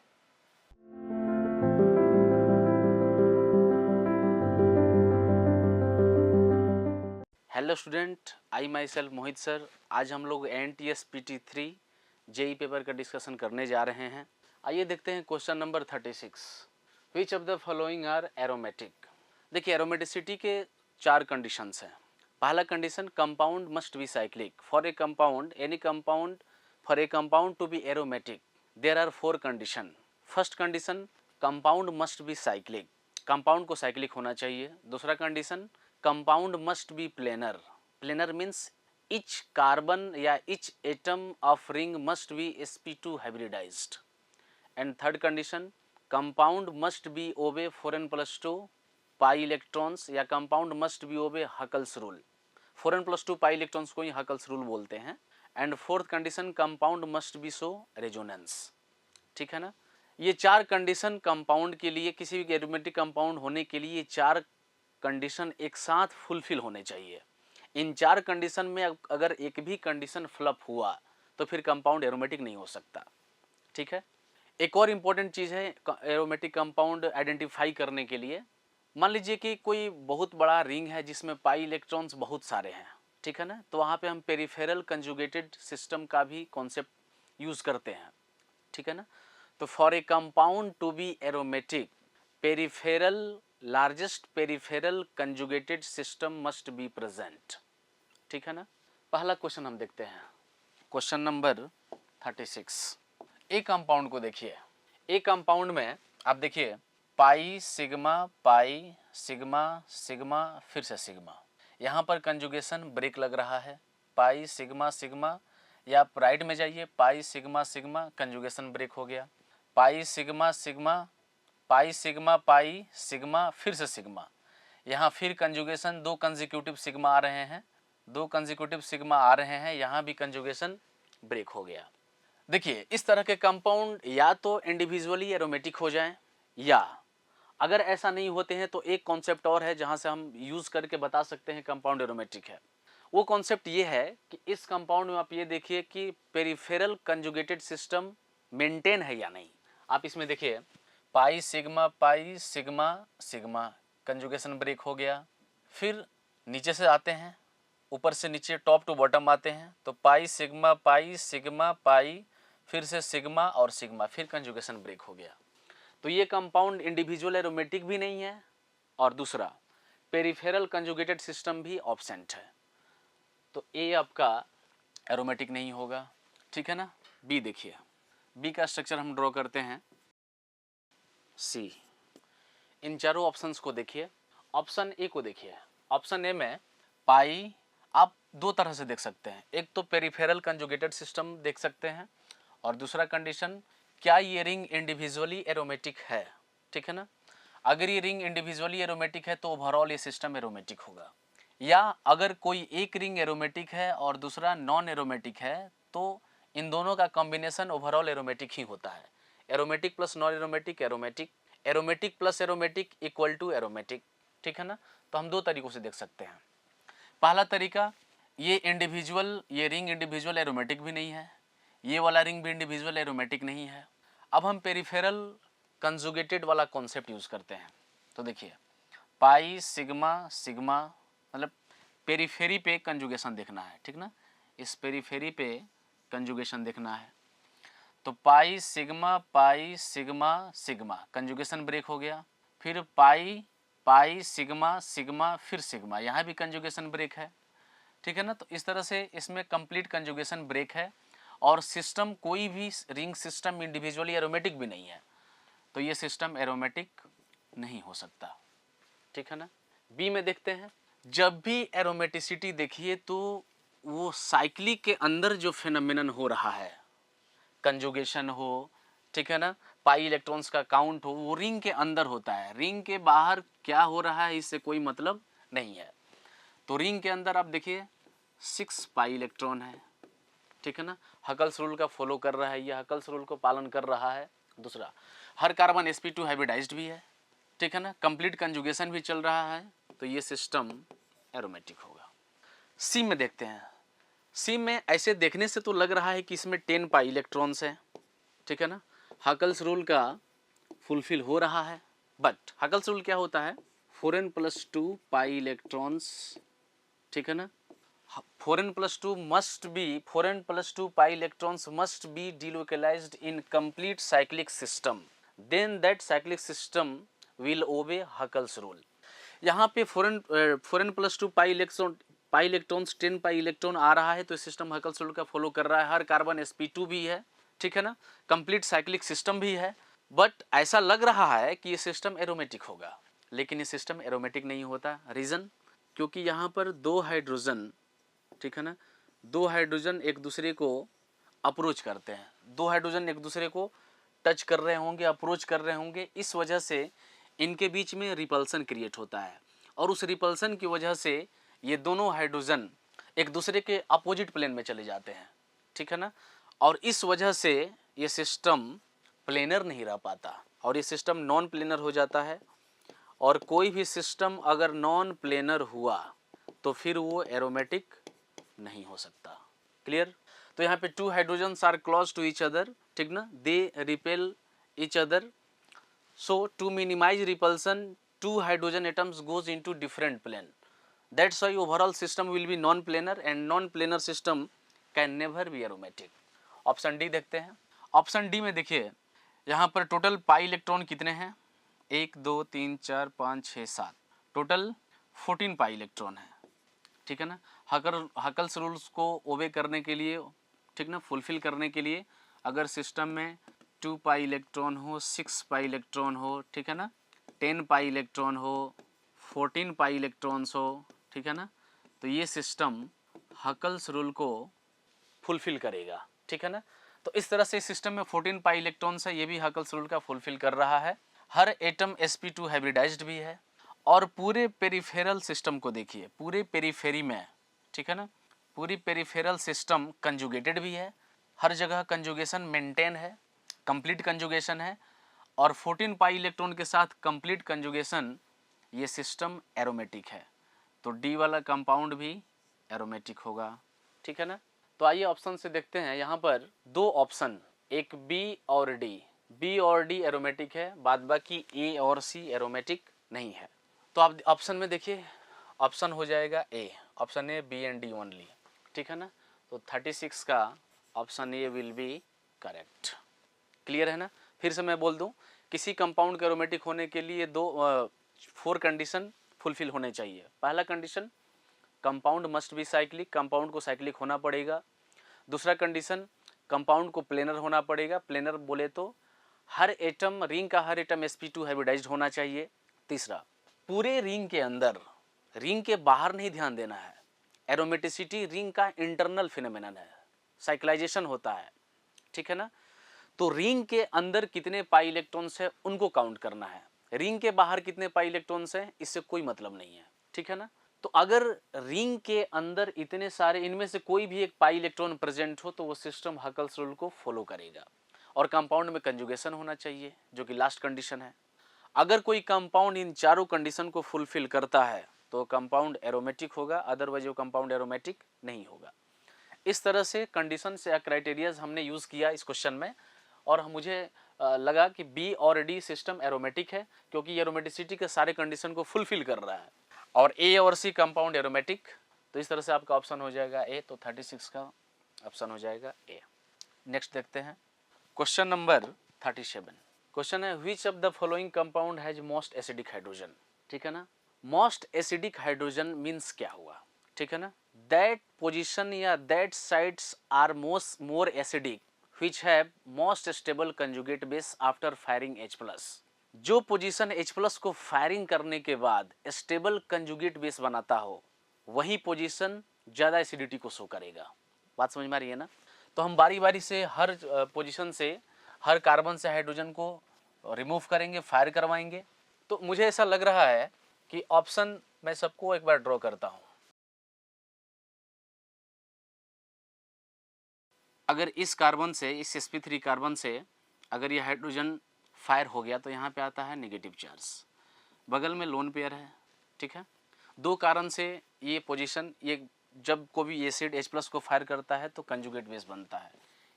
Hello student, I myself Mohit sir. आज हम लोग NTS PT3 जेई पेपर का डिस्कशन करने जा रहे हैं। आइए देखते हैं question number 36। Which of the following are aromatic. देखिए एरोमेटिसिटी के 4 कंडीशंस हैं। पहला condition, compound must be cyclic. For a compound to be aromatic there are 4 condition. First condition, compound must be cyclic, compound को cyclic होना चाहिए। दूसरा condition, compound must B planar. Planar means each carbon या each atom of ring must be sp2 hybridized. And third condition, compound must be obey 4n+2 pi electrons या compound must be obey Huckel's rule। 4n+2 pi electrons को ही Huckel's rule बोलते हैं। And fourth condition, compound must be show resonance। ठीक है ना, ये 4 condition compound के लिए, किसी भी एरोमेटिक कंपाउंड होने के लिए 4 कंडीशन एक साथ फुलफिल होने चाहिए। इन 4 कंडीशन में अगर एक भी कंडीशन फ्लप हुआ तो फिर कंपाउंड एरोमेटिक नहीं हो सकता। ठीक है, एक और इम्पोर्टेंट चीज़ है एरोमेटिक कंपाउंड आइडेंटिफाई करने के लिए। मान लीजिए कि कोई बहुत बड़ा रिंग है जिसमें पाई इलेक्ट्रॉन्स बहुत सारे हैं, ठीक है ना, तो वहाँ पे हम पेरिफेरल कंजुगेटेड सिस्टम का भी कॉन्सेप्ट यूज़ करते हैं, ठीक है ना। तो for a compound to be aromatic, peripheral largest peripheral conjugated system must be present, ठीक है ना। पहला क्वेश्चन हम देखते हैं, क्वेश्चन नंबर 36। ए कंपाउंड को देखिए, ए कंपाउंड में आप देखिए पाई सिग्मा सिग्मा फिर से सिग्मा, यहाँ पर कंजुगेशन ब्रेक लग रहा है। पाई सिग्मा सिग्मा, या आप राइट में जाइए, pi sigma sigma conjugation break हो गया। Pi sigma sigma, pi sigma pi sigma फिर से सिग्मा, यहाँ फिर कंजुगेशन दो कंजिक्यूटिव सिग्मा आ रहे हैं, दो कंजिक्यूटिव सिग्मा आ रहे हैं, यहाँ भी कंजुगेशन ब्रेक हो गया। देखिए इस तरह के कंपाउंड या तो इंडिविजुअली एरोमेटिक हो जाएं, या अगर ऐसा नहीं होते हैं तो एक कॉन्सेप्ट और है जहां से हम यूज करके बता सकते हैं कंपाउंड एरोमेटिक है। वो कॉन्सेप्ट ये है कि इस कंपाउंड में आप ये देखिए कि पेरिफेरल कंजुगेटेड सिस्टम मेंटेन है या नहीं। आप इसमें देखिए pi sigma sigma conjugation break हो गया। फिर नीचे से आते हैं, ऊपर से नीचे टॉप टू बॉटम आते हैं, तो पाई सिग्मा पाई फिर से सिग्मा और सिग्मा, फिर कंजुगेशन ब्रेक हो गया। तो ये कंपाउंड इंडिविजुअल एरोमेटिक भी नहीं है, और दूसरा पेरिफेरल कंजुगेटेड सिस्टम भी ऑब्सेंट है, तो ए आपका एरोमेटिक नहीं होगा, ठीक है ना। बी देखिए, बी का स्ट्रक्चर हम ड्रॉ करते हैं। सी, इन चारों ऑप्शंस को देखिए। ऑप्शन ए को देखिए, ऑप्शन ए में पाई आप दो तरह से देख सकते हैं, एक तो पेरिफेरल कंजुगेटेड सिस्टम देख सकते हैं, और दूसरा कंडीशन क्या ये रिंग इंडिविजुअली एरोमेटिक है, ठीक है ना। अगर ये रिंग इंडिविजुअली एरोमेटिक है तो ओवरऑल ये सिस्टम एरोमेटिक होगा, या अगर कोई एक रिंग एरोमेटिक है और दूसरा नॉन एरोमेटिक है तो इन दोनों का कॉम्बिनेशन ओवरऑल एरोमेटिक ही होता है। Aromatic plus non aromatic aromatic, aromatic plus aromatic equal to aromatic, ठीक है ना। तो हम दो तरीकों से देख सकते हैं। पहला तरीका, ये रिंग इंडिविजुअल एरोमेटिक भी नहीं है, ये वाला रिंग भी इंडिविजुअल एरोमेटिक नहीं है। अब हम पेरिफेरल कंजुगेटेड वाला कॉन्सेप्ट यूज करते हैं। तो देखिए पाई सिग्मा मतलब पेरिफेरी पे कंजुगेशन देखना है, ठीक ना, इस पेरिफेरी पे कंजुगेशन देखना है। तो पाई सिग्मा कंजुगेशन ब्रेक हो गया। फिर पाई सिग्मा फिर सिग्मा, यहाँ भी कंजुगेशन ब्रेक है, ठीक है ना। तो इस तरह से इसमें कंप्लीट कंजुगेशन ब्रेक है, और सिस्टम कोई भी रिंग सिस्टम इंडिविजुअली एरोमेटिक भी नहीं है, तो ये सिस्टम एरोमेटिक नहीं हो सकता, ठीक है ना। बी में देखते हैं, जब भी एरोमेटिसिटी देखिए तो वो साइक्लिक के अंदर जो फिनोमिनन हो रहा है, कंजुगेशन हो, ठीक है ना, पाई इलेक्ट्रॉन्स का काउंट हो, वो रिंग के अंदर होता है, रिंग के बाहर क्या हो रहा है इससे कोई मतलब नहीं है। तो रिंग के अंदर आप देखिए 6 पाई इलेक्ट्रॉन है, ठीक है ना, हकल्स रूल का फॉलो कर रहा है, ये हकल्स रूल को पालन कर रहा है। दूसरा, हर कार्बन sp2 हाइब्रिडाइज्ड भी है, ठीक है ना, कंप्लीट कंजुगेशन भी चल रहा है, तो ये सिस्टम एरोमेटिक होगा। सी में देखते हैं, सी में ऐसे देखने से तो लग रहा है कि इसमें 10 पाई इलेक्ट्रॉन्स है, ठीक है ना, हकल्स रूल का फुलफिल हो रहा है। बट हकल्स रूल क्या होता है, 4n+2 पाई इलेक्ट्रॉन्स, ठीक है ना, 4n+2 pi electrons must B delocalized in complete cyclic system, then that cyclic system will obey Huckel's rule। यहाँ पे 4n+2 pi electrons 10 pi electron आ रहा है, तो सिस्टम हकल्स रूल का फॉलो कर रहा है, हर कार्बन sp2 भी है, ठीक है ना, कंप्लीट साइक्लिक सिस्टम भी है। बट ऐसा लग रहा है कि ये सिस्टम एरोमेटिक होगा, लेकिन ये सिस्टम एरोमेटिक नहीं होता। रीज़न, क्योंकि यहाँ पर दो हाइड्रोजन, ठीक है ना, दो हाइड्रोजन एक दूसरे को अप्रोच करते हैं, दो हाइड्रोजन एक दूसरे को टच कर रहे होंगे, अप्रोच कर रहे होंगे, इस वजह से इनके बीच में रिपल्सन क्रिएट होता है, और उस रिपल्सन की वजह से ये दोनों हाइड्रोजन एक दूसरे के अपोजिट प्लेन में चले जाते हैं, ठीक है ना, और इस वजह से ये सिस्टम प्लेनर नहीं रह पाता, और ये सिस्टम नॉन प्लेनर हो जाता है। और कोई भी सिस्टम अगर नॉन प्लेनर हुआ तो फिर वो एरोमेटिक नहीं हो सकता। क्लियर। तो यहाँ पे 2 hydrogens are close to each other, ठीक ना, they repel each other, so to minimize repulsion 2 hydrogen atoms goes into different plane. That's why overall system will be non planar and non planar system can never be aromatic. Option D देखते हैं। Option D में देखिए यहाँ पर total pi electron कितने हैं, 1 2 3 4 5 6 7, total 14 pi electron है, ठीक है ना। हकल्स रूल्स को ओबे करने के लिए, ठीक ना, फुलफिल करने के लिए अगर सिस्टम में 2 पाई इलेक्ट्रॉन हो, 6 पाई इलेक्ट्रॉन हो, ठीक है ना, 10 पाई इलेक्ट्रॉन हो, 14 पाई इलेक्ट्रॉन्स हो, ठीक है ना, तो ये सिस्टम हकल्स रूल को फुलफिल करेगा, ठीक है ना। तो इस तरह से सिस्टम में 14 पाई इलेक्ट्रॉन्स है, ये भी हकल्स रूल का फुलफिल कर रहा है। हर एटम sp2 हाइब्रिडाइज्ड भी है और पूरे पेरिफेरल सिस्टम को देखिए, पूरे पेरिफेरी में, ठीक है ना, पूरी पेरिफेरल सिस्टम कंजुगेटेड भी है, हर जगह कंजुगेशन मेंटेन है, कंप्लीट कंजुगेशन है, और 14 पाई इलेक्ट्रॉन के साथ कंप्लीट कंजुगेशन, ये सिस्टम एरोमेटिक है। तो डी वाला कंपाउंड भी एरोमेटिक होगा, ठीक है ना। तो आइए ऑप्शन से देखते हैं, यहाँ पर दो ऑप्शन, एक बी और डी, बी और डी एरोमेटिक है, बाद बाकी ए और सी एरोमेटिक नहीं है। तो आप ऑप्शन में देखिए, ऑप्शन हो जाएगा A, option A B and D only, ठीक है ना। तो 36 का option A will be correct. Clear है ना। फिर से मैं बोल दूं, किसी कंपाउंड के एरोमेटिक होने के लिए 4 कंडीशन फुलफिल होने चाहिए। पहला condition, compound must be cyclic, compound को साइक्लिक होना पड़ेगा। दूसरा कंडीशन, कंपाउंड को प्लेनर होना पड़ेगा, प्लेनर बोले तो हर एटम, रिंग का हर एटम sp2 हाइब्रिडाइज्ड होना चाहिए। तीसरा, पूरे रिंग के अंदर, रिंग के बाहर नहीं ध्यान देना है। एरोमेटिसिटी रिंग का इंटरनल फिनोमेनन है, साइक्लाइजेशन होता है, ठीक है ना। तो रिंग के अंदर कितने पाई इलेक्ट्रॉन्स है उनको काउंट करना है, रिंग के बाहर कितने पाई इलेक्ट्रॉन्स हैं इससे कोई मतलब नहीं है, ठीक है ना। तो अगर रिंग के अंदर इतने सारे, इनमें से कोई भी एक पाई इलेक्ट्रॉन प्रेजेंट हो तो वो सिस्टम हकल्स रूल को फॉलो करेगा। और कंपाउंड में कंजुगेशन होना चाहिए जो कि लास्ट कंडीशन है। अगर कोई कंपाउंड इन चारों कंडीशन को फुलफिल करता है तो कंपाउंड एरोमेटिक होगा, अदरवाइज वो कंपाउंड एरोमेटिक नहीं होगा। इस तरह से कंडीशन या क्राइटेरियाज हमने यूज़ किया इस क्वेश्चन में, और मुझे लगा कि बी और डी सिस्टम एरोमेटिक है क्योंकि एरोमेटिसिटी के सारे कंडीशन को फुलफिल कर रहा है, और ए और सी कंपाउंड एरोमेटिक। तो इस तरह से आपका ऑप्शन हो जाएगा ए, तो 36 का ऑप्शन हो जाएगा ए। नेक्स्ट देखते हैं क्वेश्चन नंबर 37। क्वेश्चन है, विच of the following compound has most acidic hydrogen, ठीक है ना। मोस्ट एसिडिक हाइड्रोजन मीन्स क्या हुआ, ठीक है ना, दैट पोजिशन या that sites are more acidic which have most stable conjugate base after firing H+। जो पोजीशन H+ को फायरिंग करने के बाद स्टेबल कंजुगेट बेस बनाता हो वही पोजीशन ज़्यादा एसिडिटी को शो करेगा। बात समझ में आ रही है ना। तो हम बारी बारी से हर पोजीशन से, हर कार्बन से हाइड्रोजन को रिमूव करेंगे, फायर करवाएंगे। तो मुझे ऐसा लग रहा है कि ऑप्शन मैं सबको एक बार ड्रॉ करता हूँ। अगर इस कार्बन से, इस sp3 कार्बन से अगर ये हाइड्रोजन फायर हो गया तो यहाँ पे आता है नेगेटिव चार्ज, बगल में लोन पेयर है, ठीक है। दो कारण से ये पोजीशन, ये जब कोई एसिड H+ को फायर करता है तो कंजुगेट बेस बनता है।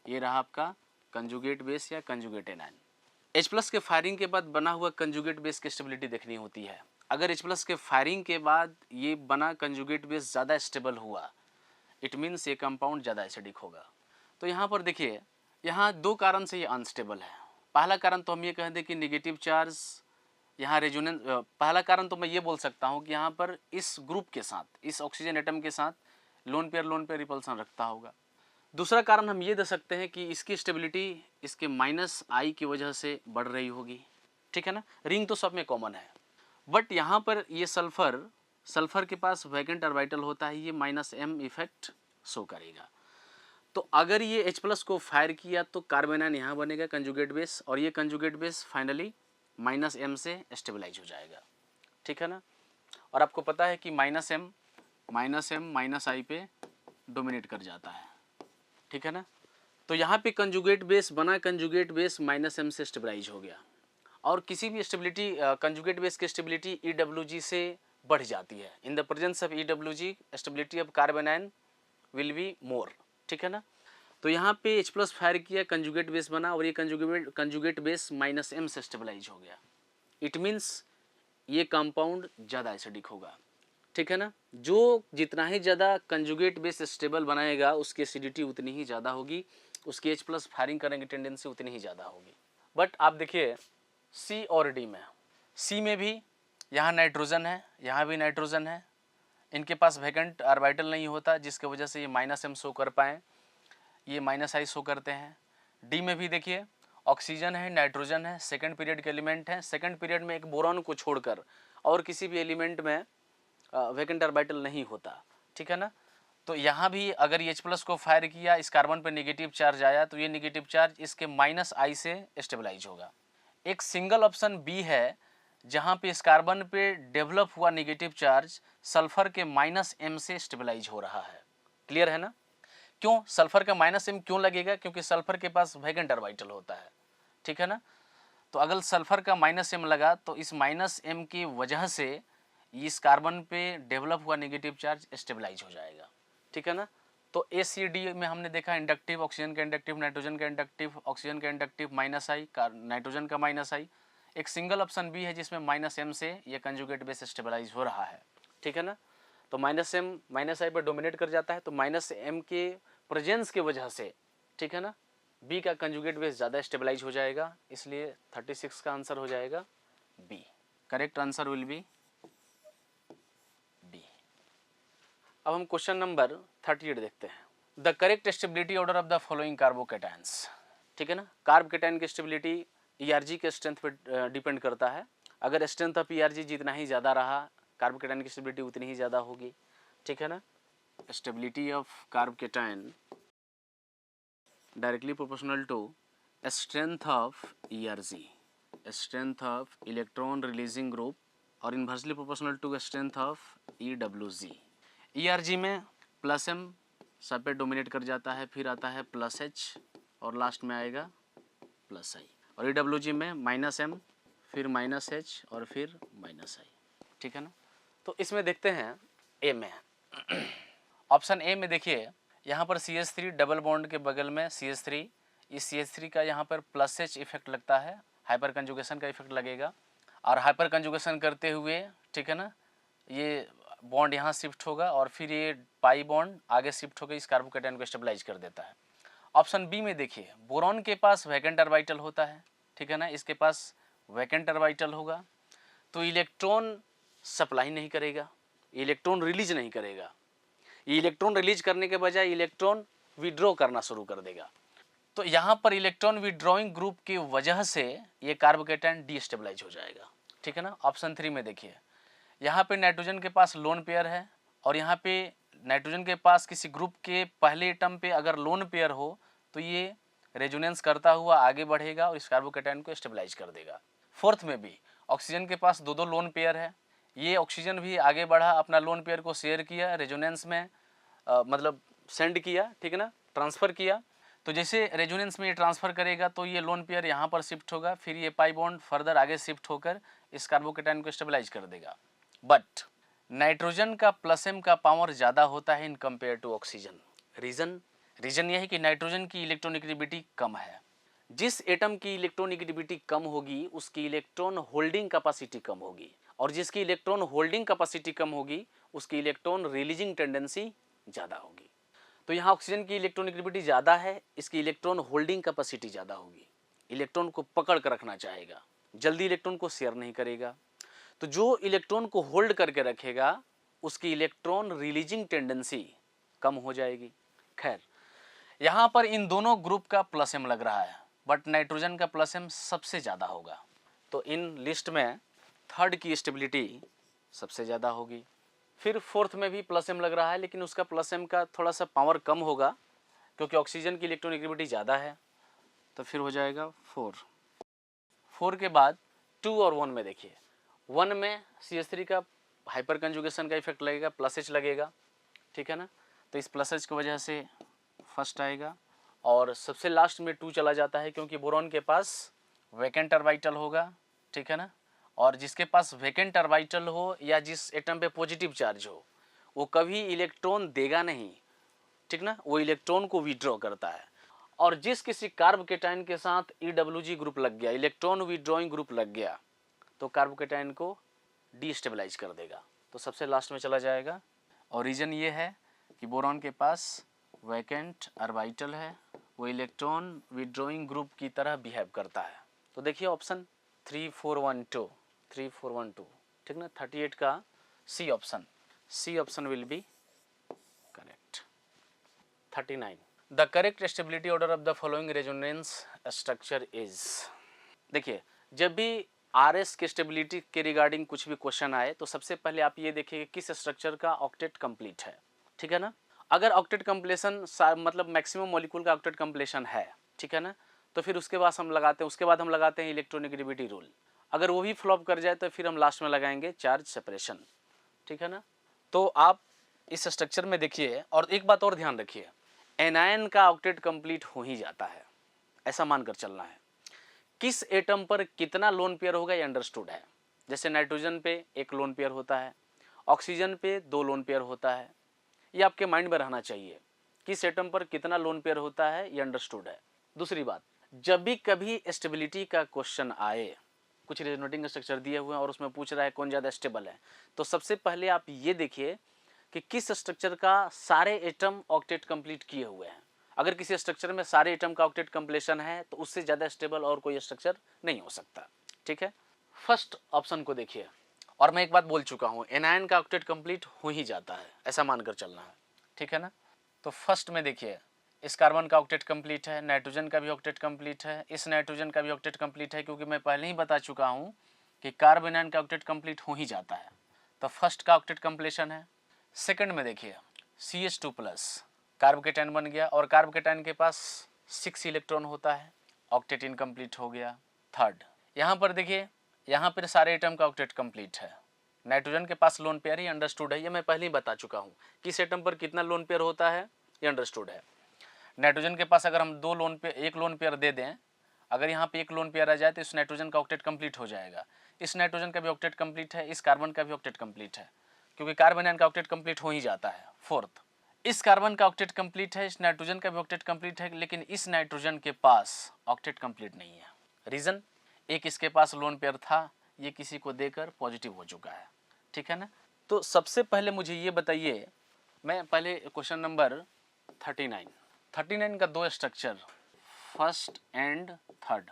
ये रहा आपका कंजुगेट बेस या कंजुगेट एनायन। H+ के फायरिंग के बाद बना हुआ कंजुगेट बेस की स्टेबिलिटी देखनी होती है। अगर H+ के फायरिंग के बाद ये बना कंजुगेट बेस ज़्यादा स्टेबल हुआ, इट मीन्स ये कंपाउंड ज़्यादा एसिडिक होगा। तो यहाँ पर देखिए, यहाँ दो कारण से ये अनस्टेबल है। पहला कारण तो हम ये कह दें कि नेगेटिव चार्ज यहाँ रेजोनेंस, पहला कारण तो मैं ये बोल सकता हूँ कि यहाँ पर इस ग्रुप के साथ, इस ऑक्सीजन एटम के साथ लोन पेयर रिपल्सन रखता होगा। दूसरा कारण हम ये दे सकते हैं कि इसकी स्टेबिलिटी इसके -I की वजह से बढ़ रही होगी, ठीक है ना। रिंग तो सब में कॉमन है, बट यहाँ पर ये सल्फर के पास वैकेंट ऑर्बिटल होता है, ये -M इफेक्ट शो करेगा। तो अगर ये H+ को फायर किया तो कार्बन आयन यहाँ बनेगा कंजुगेट बेस, और ये कंजुगेट बेस फाइनली -M से स्टेबलाइज हो जाएगा, ठीक है ना। और आपको पता है कि -M -I पे डोमिनेट कर जाता है, ठीक है ना। तो यहाँ पे कंजुगेट बेस बना, कंजुगेट बेस -M से स्टेबलाइज हो गया, और किसी भी स्टेबिलिटी, कंजुगेट बेस की स्टेबिलिटी EWG से बढ़ जाती है। In the presence of EWG stability of carbon ion will be मोर, ठीक है ना। तो यहाँ पे H+ फायर किया, कंजुगेट बेस बना, और ये कंजुगेट बेस -M से स्टेबलाइज हो गया। इट मीन्स ये कंपाउंड ज़्यादा एसिडिक होगा। ठीक है ना। जो जितना ही ज़्यादा कंजुगेट बेस स्टेबल बनाएगा उसकी एसिडिटी उतनी ही ज़्यादा होगी, उसकी H प्लस फायरिंग करने की टेंडेंसी उतनी ही ज़्यादा होगी। बट आप देखिए सी और डी में, सी में भी यहाँ नाइट्रोजन है, यहाँ भी नाइट्रोजन है, इनके पास वैकेंट ऑर्बिटल नहीं होता जिसकी वजह से ये -m शो कर पाएँ, ये -I शो करते हैं। डी में भी देखिए ऑक्सीजन है, नाइट्रोजन है, सेकंड पीरियड के एलिमेंट हैं, सेकंड पीरियड में एक बोरॉन को छोड़कर और किसी भी एलिमेंट में वैकेंट ऑर्बिटल नहीं होता, ठीक है ना। तो यहाँ भी अगर H प्लस को फायर किया, इस कार्बन पे नेगेटिव चार्ज आया तो ये नेगेटिव चार्ज इसके -I से स्टेबलाइज होगा। एक सिंगल ऑप्शन बी है जहाँ पे इस कार्बन पे डेवलप हुआ नेगेटिव चार्ज सल्फर के -m से स्टेबलाइज हो रहा है। क्लियर है ना। क्यों सल्फर का -m क्यों लगेगा, क्योंकि सल्फर के पास वैकेंट ऑर्बिटल होता है, ठीक है ना। तो अगर सल्फर का -m लगा तो इस -m की वजह से इस कार्बन पे डेवलप हुआ नेगेटिव चार्ज स्टेबलाइज हो जाएगा, ठीक है ना। तो ACD में हमने देखा इंडक्टिव, ऑक्सीजन का इंडक्टिव, नाइट्रोजन का इंडक्टिव, ऑक्सीजन का इंडक्टिव -I, नाइट्रोजन का -I। एक सिंगल ऑप्शन बी है जिसमें -m से ये कंजुगेट बेस स्टेबलाइज हो रहा है, ठीक है ना। तो -m -I पर डोमिनेट कर जाता है, तो -m के प्रेजेंस की वजह से, ठीक है ना, बी का कंजुगेट बेस ज़्यादा स्टेबलाइज हो जाएगा, इसलिए 36 का आंसर हो जाएगा B. Correct answer will be B. अब हम क्वेश्चन नंबर 38 देखते हैं। The correct stability order of the following carbocations, ठीक है ना। कार्ब केटायन की स्टेबिलिटी ERG के स्ट्रेंथ पे डिपेंड करता है। अगर स्ट्रेंथ ऑफ ERG जितना ही ज़्यादा रहा कार्ब केटायन की स्टेबिलिटी उतनी ही ज़्यादा होगी, ठीक है ना। Stability of carb cation directly proportional to strength of ERG, strength of electron releasing group, और inversely proportional to strength of EWG। ERG में +m सब पे डोमिनेट कर जाता है, फिर आता है +H और लास्ट में आएगा +I, और EWG में -m फिर -H और फिर -I, ठीक है ना। तो इसमें देखते हैं ए में, ऑप्शन ए में देखिए यहाँ पर CH3 डबल बॉन्ड के बगल में CH3, इस CH3 का यहाँ पर +H इफेक्ट लगता है, हाइपर कंजुगेशन का इफेक्ट लगेगा, और हाइपर कंजुगेशन करते हुए, ठीक है ना, ये बॉन्ड यहाँ शिफ्ट होगा और फिर ये पाई बॉन्ड आगे शिफ्ट होकर इस कार्बोकेटायन को स्टेबलाइज कर देता है। ऑप्शन बी में देखिए बोरॉन के पास वैकेंट ऑर्बिटल होता है, ठीक है ना, इसके पास वैकेंट ऑर्बिटल होगा तो इलेक्ट्रॉन सप्लाई नहीं करेगा, इलेक्ट्रॉन रिलीज नहीं करेगा, इलेक्ट्रॉन रिलीज करने के बजाय इलेक्ट्रॉन विड्रॉ करना शुरू कर देगा। तो यहाँ पर इलेक्ट्रॉन विड्रॉइंग ग्रुप की वजह से ये कार्बोकेटायन डीस्टेबलाइज हो जाएगा, ठीक है ना। ऑप्शन 3 में देखिए यहाँ पे नाइट्रोजन के पास लोन पेयर है और यहाँ पे नाइट्रोजन के पास किसी ग्रुप के पहले एटम पे अगर लोन पेयर हो तो ये रेजोनेंस करता हुआ आगे बढ़ेगा और इस कार्बोकेटायन को स्टेबलाइज कर देगा। फोर्थ में भी ऑक्सीजन के पास दो लोन पेयर है, ये ऑक्सीजन भी आगे बढ़ा, अपना लोन पेयर को शेयर किया, रेजोनेंस में मतलब सेंड किया, ठीक है ना, ट्रांसफ़र किया। तो जैसे रेजोनेंस में ये ट्रांसफ़र करेगा तो ये लोन पेयर यहाँ पर शिफ्ट होगा, फिर ये पाई बॉन्ड फर्दर आगे शिफ्ट होकर इस कार्बोकेटायन को स्टेबलाइज कर देगा। बट नाइट्रोजन का +m का पावर ज़्यादा होता है in compare to oxygen. Reason यह है कि नाइट्रोजन की इलेक्ट्रोनेगेटिविटी कम है। जिस एटम की इलेक्ट्रोनेगेटिविटी कम होगी उसकी इलेक्ट्रॉन होल्डिंग कैपेसिटी कम होगी, और जिसकी इलेक्ट्रॉन होल्डिंग कैपेसिटी कम होगी उसकी इलेक्ट्रॉन रिलीजिंग टेंडेंसी ज़्यादा होगी। तो यहाँ ऑक्सीजन की इलेक्ट्रोनेगेटिविटी ज़्यादा है, इसकी इलेक्ट्रॉन होल्डिंग कैपेसिटी ज़्यादा होगी, इलेक्ट्रॉन को पकड़ कर रखना चाहेगा, जल्दी इलेक्ट्रॉन को शेयर नहीं करेगा। तो जो इलेक्ट्रॉन को होल्ड करके रखेगा उसकी इलेक्ट्रॉन रिलीजिंग टेंडेंसी कम हो जाएगी। खैर यहाँ पर इन दोनों ग्रुप का +m लग रहा है, बट नाइट्रोजन का +m सबसे ज़्यादा होगा, तो इन लिस्ट में थर्ड की स्टेबिलिटी सबसे ज़्यादा होगी। फिर फोर्थ में भी +m लग रहा है लेकिन उसका +m का थोड़ा सा पावर कम होगा क्योंकि ऑक्सीजन की इलेक्ट्रोनेगेटिविटी ज़्यादा है, तो फिर हो जाएगा 4 के बाद 2 और 1 में देखिए 1 में CH3 का हाइपर कंजुगेशन का इफेक्ट लगेगा, +H लगेगा, ठीक है ना, तो इस +H की वजह से फर्स्ट आएगा, और सबसे लास्ट में 2 चला जाता है क्योंकि बोरॉन के पास वैकेंट ऑर्बिटल होगा, ठीक है ना, और जिसके पास वैकेंट ऑर्बिटल हो या जिस एटम पे पॉजिटिव चार्ज हो वो कभी इलेक्ट्रॉन देगा नहीं, ठीक ना, वो इलेक्ट्रॉन को विड्रॉ करता है। और जिस किसी कार्बोकेटायन के साथ EWG ग्रुप लग गया, इलेक्ट्रॉन विड्रॉइंग ग्रुप लग गया, तो कार्बोकेटायन को डीस्टेबलाइज कर देगा। तो सबसे लास्ट में चला जाएगा। और रीज़न ये है कि बोरॉन के पास वैकेंट ऑर्बिटल है, वो इलेक्ट्रॉन विड्रॉइंग ग्रुप की तरह बिहेव करता है। तो देखिए ऑप्शन 3412 ठीक ना, 38 का C option will be correct. 39 the correct stability order of the following resonance structure is. देखिए जब भी आरएस के स्टेबिलिटी के रिगार्डिंग कुछ भी क्वेश्चन आए तो सबसे पहले आप ये देखिए किस स्ट्रक्चर का ऑक्टेट कंप्लीट है, ठीक है ना। अगर ऑक्टेट कंप्लीशन मतलब मैक्सिमम मॉलिक्यूल का ऑक्टेट कंप्लीशन है, ठीक है ना, तो फिर उसके बाद हम लगाते हैं इलेक्ट्रोनेगेटिविटी रूल। अगर वो भी फ्लॉप कर जाए तो फिर हम लास्ट में लगाएंगे चार्ज सेपरेशन, ठीक है ना। तो आप इस स्ट्रक्चर में देखिए, और एक बात और ध्यान रखिए, एनायन का ऑक्टेट कंप्लीट हो ही जाता है, ऐसा मानकर चलना है। किस एटम पर कितना लोन पेयर होगा ये अंडरस्टूड है। जैसे नाइट्रोजन पे एक लोन पेयर होता है, ऑक्सीजन पे 2 लोन पेयर होता है, ये आपके माइंड में रहना चाहिए। किस एटम पर कितना लोन पेयर होता है ये अंडरस्टूड है। दूसरी बात, जब भी कभी स्टेबिलिटी का क्वेश्चन आए, कुछ रेजोनेटिंग स्ट्रक्चर दिए हुए हैं और उसमें पूछ रहा है कौन ज़्यादा स्टेबल है, तो सबसे पहले आप ये देखिए कि किस स्ट्रक्चर का सारे एटम ऑक्टेट कंप्लीट किए हुए हैं। अगर किसी स्ट्रक्चर में सारे एटम का ऑक्टेट कंप्लीशन है तो उससे ज़्यादा स्टेबल और कोई स्ट्रक्चर नहीं हो सकता, ठीक है। फर्स्ट ऑप्शन को देखिए, और मैं एक बात बोल चुका हूँ, एनायन का ऑक्टेट कंप्लीट हो ही जाता है, ऐसा मानकर चलना है, ठीक है ना। तो फर्स्ट में देखिए, इस कार्बन का ऑक्टेट कंप्लीट है, नाइट्रोजन का भी ऑक्टेट कंप्लीट है, इस नाइट्रोजन का भी ऑक्टेट कंप्लीट है, क्योंकि मैं पहले ही बता चुका हूँ कि कार्बन आयन का ऑक्टेट कंप्लीट हो ही जाता है। तो फर्स्ट का ऑक्टेट कंप्लीशन है। सेकंड में देखिए CH2+ कार्बोकेटाइन बन गया, और कार्बोकेटाइन के पास 6 इलेक्ट्रॉन होता है, ऑक्टेट इनकम्प्लीट हो गया। थर्ड, यहाँ पर देखिए, यहाँ पर सारे एटम का ऑक्टेट कंप्लीट है। नाइट्रोजन के पास लोन पेयर ही अंडरस्टूड है, ये मैं पहले ही बता चुका हूँ। किस एटम पर कितना लोन पेयर होता है ये अंडरस्टूड है। नाइट्रोजन के पास अगर हम 2 लोन पेयर, 1 लोन पेयर दे दें, अगर यहाँ पे 1 लोन पेयर आ जाए तो इस नाइट्रोजन का ऑक्टेट कंप्लीट हो जाएगा। इस नाइट्रोजन का भी ऑक्टेट कंप्लीट है, इस कार्बन का भी ऑक्टेट कंप्लीट है, क्योंकि कार्बन आयन का ऑक्टेट कंप्लीट हो ही जाता है। फोर्थ, इस कार्बन का ऑक्टेट कंप्लीट है, इस नाइट्रोजन का भी ऑक्टेट कंप्लीट है, लेकिन इस नाइट्रोजन के पास ऑक्टेट कंप्लीट नहीं है। रीज़न, एक इसके पास लोन पेयर था, ये किसी को देकर पॉजिटिव हो चुका है, ठीक है ना। तो सबसे पहले मुझे ये बताइए, मैं पहले क्वेश्चन नंबर 39 का 2 structure, first and third,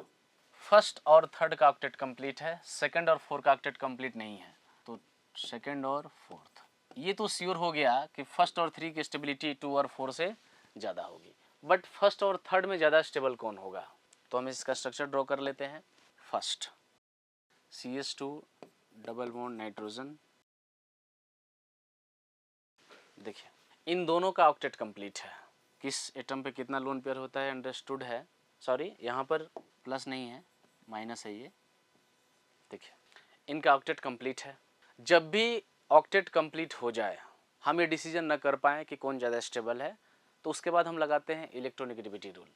first और थर्ड का ऑक्टेट कंप्लीट है, सेकंड और फोर्थ का ऑक्टेट कंप्लीट नहीं है। तो सेकंड और फोर्थ, ये तो श्योर हो गया कि फर्स्ट और 3 की स्टेबिलिटी 2 और 4 से ज़्यादा होगी, बट फर्स्ट और थर्ड में ज़्यादा स्टेबल कौन होगा, तो हम इसका स्ट्रक्चर ड्रॉ कर लेते हैं। First CH2 double bond nitrogen, देखिए इन दोनों का ऑक्टेट कंप्लीट है। किस एटम पे कितना लोन पेयर होता है अंडरस्टूड है, सॉरी यहाँ पर प्लस नहीं है, माइनस है ये, देखिए इनका ऑक्टेट कंप्लीट है। जब भी ऑक्टेट कंप्लीट हो जाए, हम ये डिसीजन न कर पाए कि कौन ज़्यादा स्टेबल है, तो उसके बाद हम लगाते हैं इलेक्ट्रोनेगेटिविटी रूल,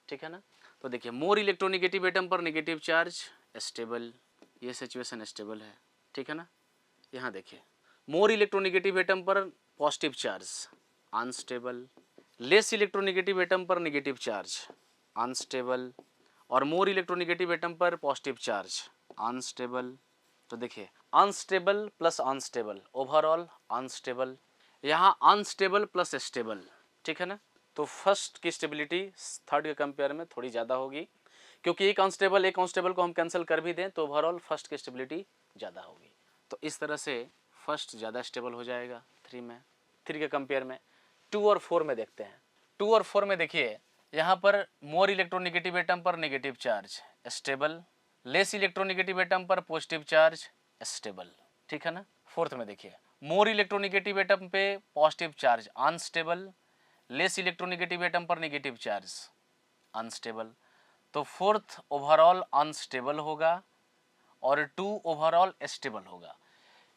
ठीक है ना। तो देखिए मोर इलेक्ट्रोनेगेटिव एटम पर नेगेटिव चार्ज स्टेबल, ये सिचुएशन स्टेबल है, ठीक है ना। यहाँ देखिए मोर इलेक्ट्रोनेगेटिव एटम पर positive charge unstable, less electronegative atom पर नेगेटिव चार्ज अनस्टेबल, और मोर इलेक्ट्रोनेगेटिव एटम पर पॉजिटिव चार्ज अनस्टेबल। तो देखिए unstable plus unstable, overall unstable, यहाँ अनस्टेबल प्लस स्टेबल, ठीक है ना। तो फर्स्ट की स्टेबिलिटी थर्ड के कंपेयर में थोड़ी ज़्यादा होगी, क्योंकि एक अनस्टेबल को हम कैंसिल कर भी दें तो ओवरऑल फर्स्ट की स्टेबिलिटी ज़्यादा होगी। तो इस तरह से फर्स्ट ज़्यादा स्टेबल हो जाएगा 3 के कंपेयर में। 2 और 4 में देखते हैं। 2 और 4 में देखिए, यहाँ पर मोर इलेक्ट्रोनेगेटिव एटम पर negative charge stable, less electronegative atom पर पॉजिटिव चार्ज स्टेबल, ठीक है ना। फोर्थ में देखिए मोर इलेक्ट्रोनेगेटिव एटम पे positive charge unstable, less electronegative atom पर नेगेटिव चार्ज अनस्टेबल। तो फोर्थ ओवरऑल अनस्टेबल होगा और 2 ओवरऑल स्टेबल होगा,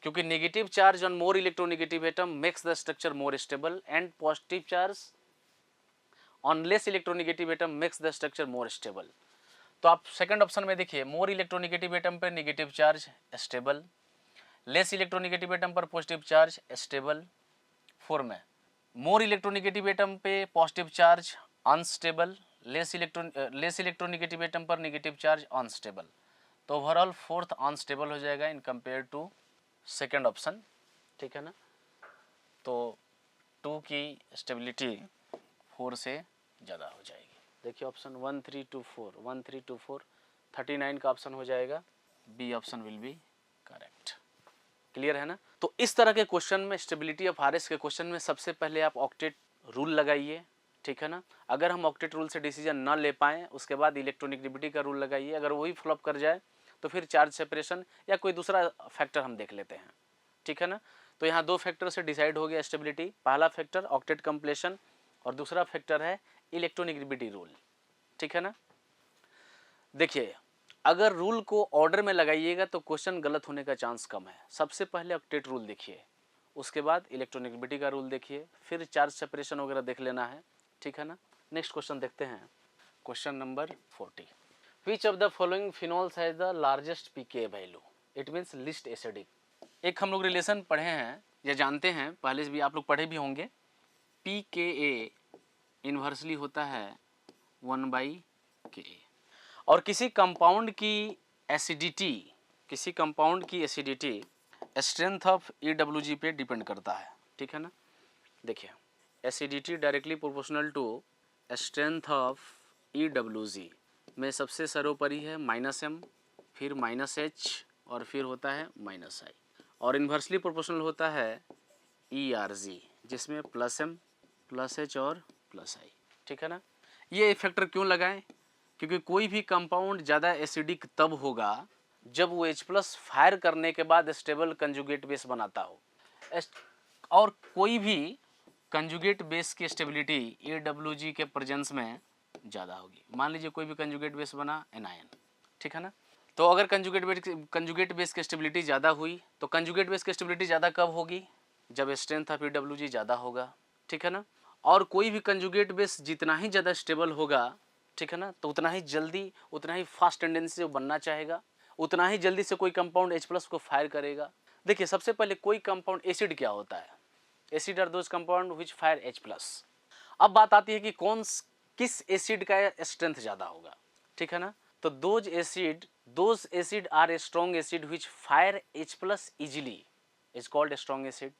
क्योंकि negative charge on more electronegative atom makes the structure more stable and positive charge on less electronegative atom makes the structure more stable. तो आप second option में देखिए more electronegative atom पर negative charge stable, less electronegative atom पर positive charge stable. 4 में more electronegative atom पे positive charge unstable, less electronegative atom पर negative charge unstable. तो ओवरऑल फोर्थ अनस्टेबल हो जाएगा in compare to second option ठीक है ना। तो 2 की स्टेबिलिटी 4 से ज़्यादा हो जाएगी। देखिए ऑप्शन 1 3 2 4, 1 3 2 4, 39 का ऑप्शन हो जाएगा, B option will be correct. Clear है ना। तो इस तरह के क्वेश्चन में, स्टेबिलिटी ऑफ आरएस के क्वेश्चन में सबसे पहले आप ऑक्टेट रूल लगाइए, ठीक है ना। अगर हम ऑक्टेट रूल से डिसीजन ना ले पाएँ, उसके बाद इलेक्ट्रोनेगेटिविटी का रूल लगाइए। अगर वही फ्लॉप कर जाए तो फिर चार्ज सेपरेशन या कोई दूसरा फैक्टर हम देख लेते हैं, ठीक है ना। तो यहाँ 2 फैक्टर से डिसाइड हो गया स्टेबिलिटी। पहला फैक्टर ऑक्टेट कंप्लीशन और दूसरा फैक्टर है इलेक्ट्रोनेगेटिविटी रूल, ठीक है ना। देखिए अगर रूल को ऑर्डर में लगाइएगा तो क्वेश्चन गलत होने का चांस कम है। सबसे पहले ऑक्टेट रूल देखिए, उसके बाद इलेक्ट्रोनेगेटिविटी का रूल देखिए, फिर चार्ज सेपरेशन वगैरह देख लेना है, ठीक है ना। नेक्स्ट क्वेश्चन देखते हैं, question number 40। Which of the following phenols has the largest pK value, it means least acidic. एक हम लोग रिलेशन पढ़े हैं या जानते हैं, पहले से भी आप लोग पढ़े भी होंगे, pKa इन्वर्सली होता है 1/Ka। और किसी कंपाउंड की एसिडिटी, किसी कंपाउंड की एसिडिटी स्ट्रेंथ ऑफ EWG पे डिपेंड करता है, ठीक है ना। देखिए acidity directly proportional to strength of EWG में सबसे सर्वोपरि है -m, फिर -h और फिर होता है -i, और इन्वर्सली प्रोपोर्शनल होता है ERG जिसमें +m +h और +i, ठीक है ना। ये फैक्टर क्यों लगाएं, क्योंकि कोई भी कंपाउंड ज़्यादा एसिडिक तब होगा जब वो H+ फायर करने के बाद स्टेबल कंजुगेट बेस बनाता हो, और कोई भी कंजुगेट बेस की स्टेबिलिटी AWG के प्रेजेंस में ज़्यादा होगी। मान लीजिए कोई भी कंजुगेट बेस बना एनायन, ठीक है ना। तो अगर कंजुगेट बेस की स्टेबिलिटी ज़्यादा हुई तो कंजुगेट बेस की स्टेबिलिटी ज़्यादा कब होगी, जब स्ट्रेंथ ऑफ EWG ज़्यादा होगा, ठीक है ना। और कोई भी कंजुगेट बेस जितना ही ज़्यादा स्टेबल होगा, ठीक है ना, तो उतना ही जल्दी, उतना ही फास्ट टेंडेंसी से बनना चाहेगा, उतना ही जल्दी से कोई कंपाउंड H+ को फायर करेगा। देखिए सबसे पहले कोई कंपाउंड एसिड क्या होता है, acid are those compound which fire H+। अब बात आती है कि किस एसिड का स्ट्रेंथ ज़्यादा होगा, ठीक है ना। तो those acid are a strong acid which fire H+ easily is called strong acid.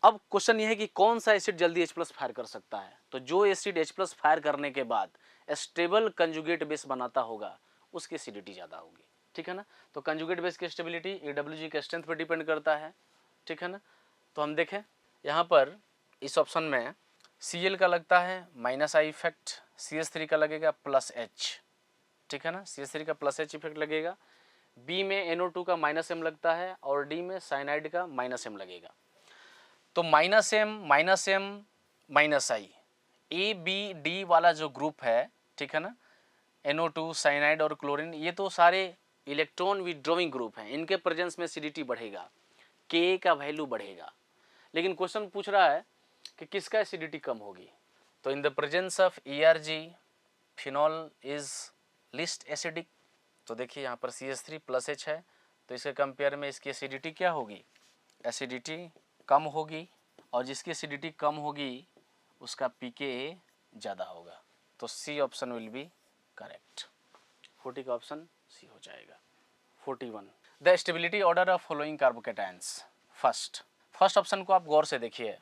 अब क्वेश्चन ये है कि कौन सा एसिड जल्दी H+ फायर कर सकता है, तो जो एसिड H+ फायर करने के बाद स्टेबल कंजुगेट बेस बनाता होगा उसकी एसिडिटी ज़्यादा होगी, ठीक है ना। तो कंजुगेट बेस की स्टेबिलिटी EWG के स्ट्रेंथ पर डिपेंड करता है, ठीक है ना। तो हम देखें यहाँ पर इस ऑप्शन में Cl का लगता है -i इफेक्ट, CH3 का लगेगा +H, ठीक है ना, CH3 का +H इफेक्ट लगेगा। B में NO2 का -m लगता है और D में साइनाइड का -m लगेगा। तो -m -i ABD वाला जो ग्रुप है, ठीक है ना, NO2 साइनाइड और क्लोरीन, ये तो सारे इलेक्ट्रॉन विड्रॉइंग ग्रुप हैं, इनके प्रेजेंस में एसिडिटी बढ़ेगा, Ka का वैल्यू बढ़ेगा। लेकिन क्वेश्चन पूछ रहा है कि किसका एसिडिटी कम होगी, तो in the presence of ERG phenol is list acidic. तो देखिए यहाँ पर CH3 +H है, तो इसके कंपेयर में इसकी एसिडिटी क्या होगी, एसिडिटी कम होगी, और जिसकी एसिडिटी कम होगी उसका pKa ज़्यादा होगा। तो C option will be correct. 40 का ऑप्शन C हो जाएगा। 41 the stability order of following carbocations. First option को आप गौर से देखिए,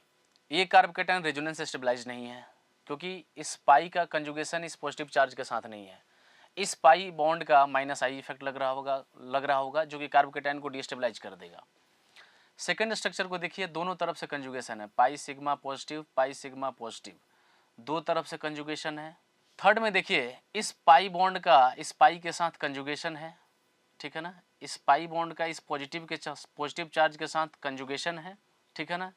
ये कार्बोकेटायन रेजोनेंस स्टेबलाइज नहीं है, क्योंकि इस पाई का कंजुगेशन इस पॉजिटिव चार्ज के साथ नहीं है। इस पाई बॉन्ड का -i इफेक्ट लग रहा होगा जो कि कार्बोकेटायन को डिस्टेबलाइज कर देगा। सेकंड स्ट्रक्चर को देखिए, दोनों तरफ से कंजुगेशन है, पाई सिग्मा पॉजिटिव, दो तरफ से कंजुगेशन है। थर्ड में देखिए इस पाई बॉन्ड का इस पाई के साथ कंजुगेशन है, ठीक है ना, इस पाई बॉन्ड का इस पॉजिटिव चार्ज के साथ कंजुगेशन है, ठीक है ना।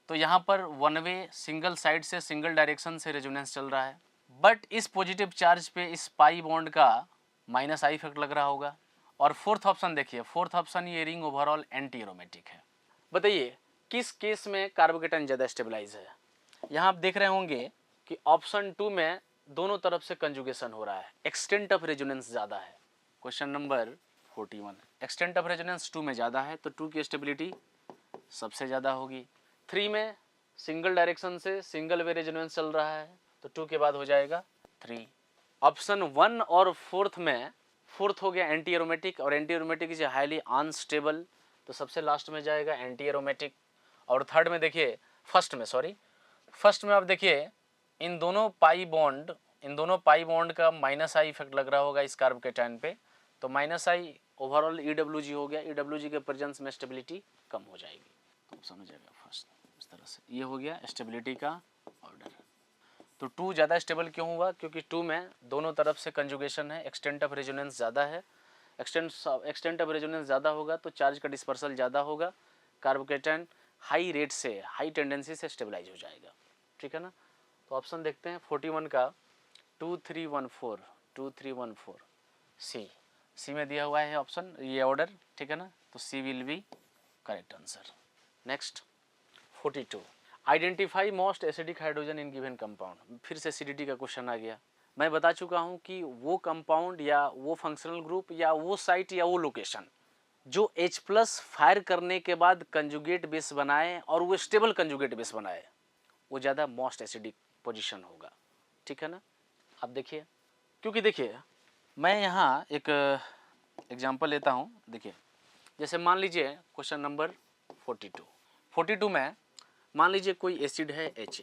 तो यहाँ पर वन वे सिंगल साइड से सिंगल डायरेक्शन से रेजोनेंस चल रहा है, बट इस पॉजिटिव चार्ज पे इस पाई बॉन्ड का -i इफेक्ट लग रहा होगा। और फोर्थ ऑप्शन देखिए, फोर्थ ऑप्शन ये रिंग ओवरऑल एंटी एरोमेटिक है। बताइए किस केस में कार्बोकेटायन ज़्यादा स्टेबलाइज है। यहाँ आप देख रहे होंगे कि ऑप्शन 2 में दोनों तरफ से कंजुगेशन हो रहा है, एक्सटेंट ऑफ रेजोनेंस ज़्यादा है। Question number 41, extent of resonance 2 में ज़्यादा है, तो 2 की स्टेबिलिटी सबसे ज़्यादा होगी। 3 में सिंगल डायरेक्शन से सिंगल वे रेजोनेंस चल रहा है, तो 2 के बाद हो जाएगा 3। ऑप्शन 1 और 4th में, फोर्थ हो गया एंटी एरोमेटिक, और anti aromatic is highly unstable, तो सबसे लास्ट में जाएगा एंटी एरोमेटिक। और थर्ड में देखिए फर्स्ट में आप देखिए इन दोनों पाई बॉन्ड का माइनस आई इफेक्ट लग रहा होगा इस कार्बोकेटाइन पे, तो माइनस आई ओवरऑल EWG हो गया। EWG के प्रेजेंस में स्टेबिलिटी कम हो जाएगी। तो ऑप्शन हो जाएगा फर्स्ट। इस तरह से ये हो गया स्टेबिलिटी का ऑर्डर। तो 2 ज़्यादा स्टेबल क्यों हुआ? क्योंकि 2 में दोनों तरफ से कंजुगेशन है, एक्सटेंट ऑफ रेजोनेंस ज़्यादा है। एक्सटेंट ऑफ रेजोनेंस ज़्यादा होगा तो चार्ज का डिस्पर्सल ज़्यादा होगा, कार्बोकेटाइन हाई रेट से, हाई टेंडेंसी से स्टेबलाइज हो जाएगा। ठीक है ना। तो ऑप्शन देखते हैं 41 का 2314 सी में दिया हुआ है ऑप्शन, ये ऑर्डर। ठीक है ना। तो C will be correct answer. Next 42 identify most acidic hydrogen in given compound. फिर से एसिडिटी का क्वेश्चन आ गया। मैं बता चुका हूं कि वो कंपाउंड या वो फंक्शनल ग्रुप या वो साइट या वो लोकेशन जो H+ फायर करने के बाद कंजुगेट बेस बनाए और वो स्टेबल कंजुगेट बेस बनाए, वो ज़्यादा मोस्ट एसिडिक पोजीशन होगा। ठीक है ना। अब देखिए, क्योंकि देखिए मैं यहाँ एक एग्जांपल लेता हूँ। देखिए जैसे मान लीजिए क्वेश्चन नंबर 42 में मान लीजिए कोई एसिड है H,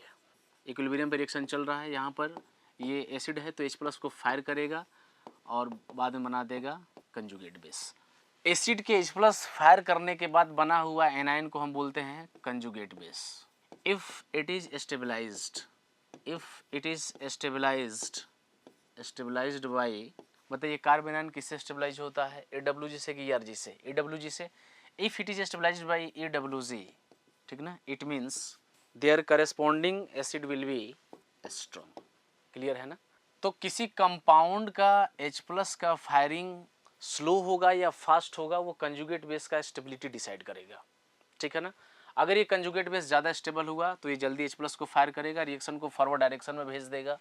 इक्विलिब्रियम पे रिएक्शन चल रहा है, यहाँ पर ये एसिड है तो H+ को फायर करेगा और बाद में बना देगा कंजुगेट बेस। एसिड के H+ फायर करने के बाद बना हुआ एनायन को हम बोलते हैं conjugate base. If it is stabilized by, बताइए कार्बन आयन किससे स्टेबलाइज होता है? AWG से कि ERG से? AWG से। If it is stabilized by AWG, ठीक ना, it means their corresponding acid will be strong. Clear है ना। तो किसी कंपाउंड का H+ का फायरिंग स्लो होगा या फास्ट होगा, वो कंजुगेट बेस का स्टेबिलिटी डिसाइड करेगा। ठीक है ना। अगर ये कंजुगेट बेस ज़्यादा स्टेबल हुआ तो ये जल्दी H+ को फायर करेगा, रिएक्शन को फॉरवर्ड डायरेक्शन में भेज देगा।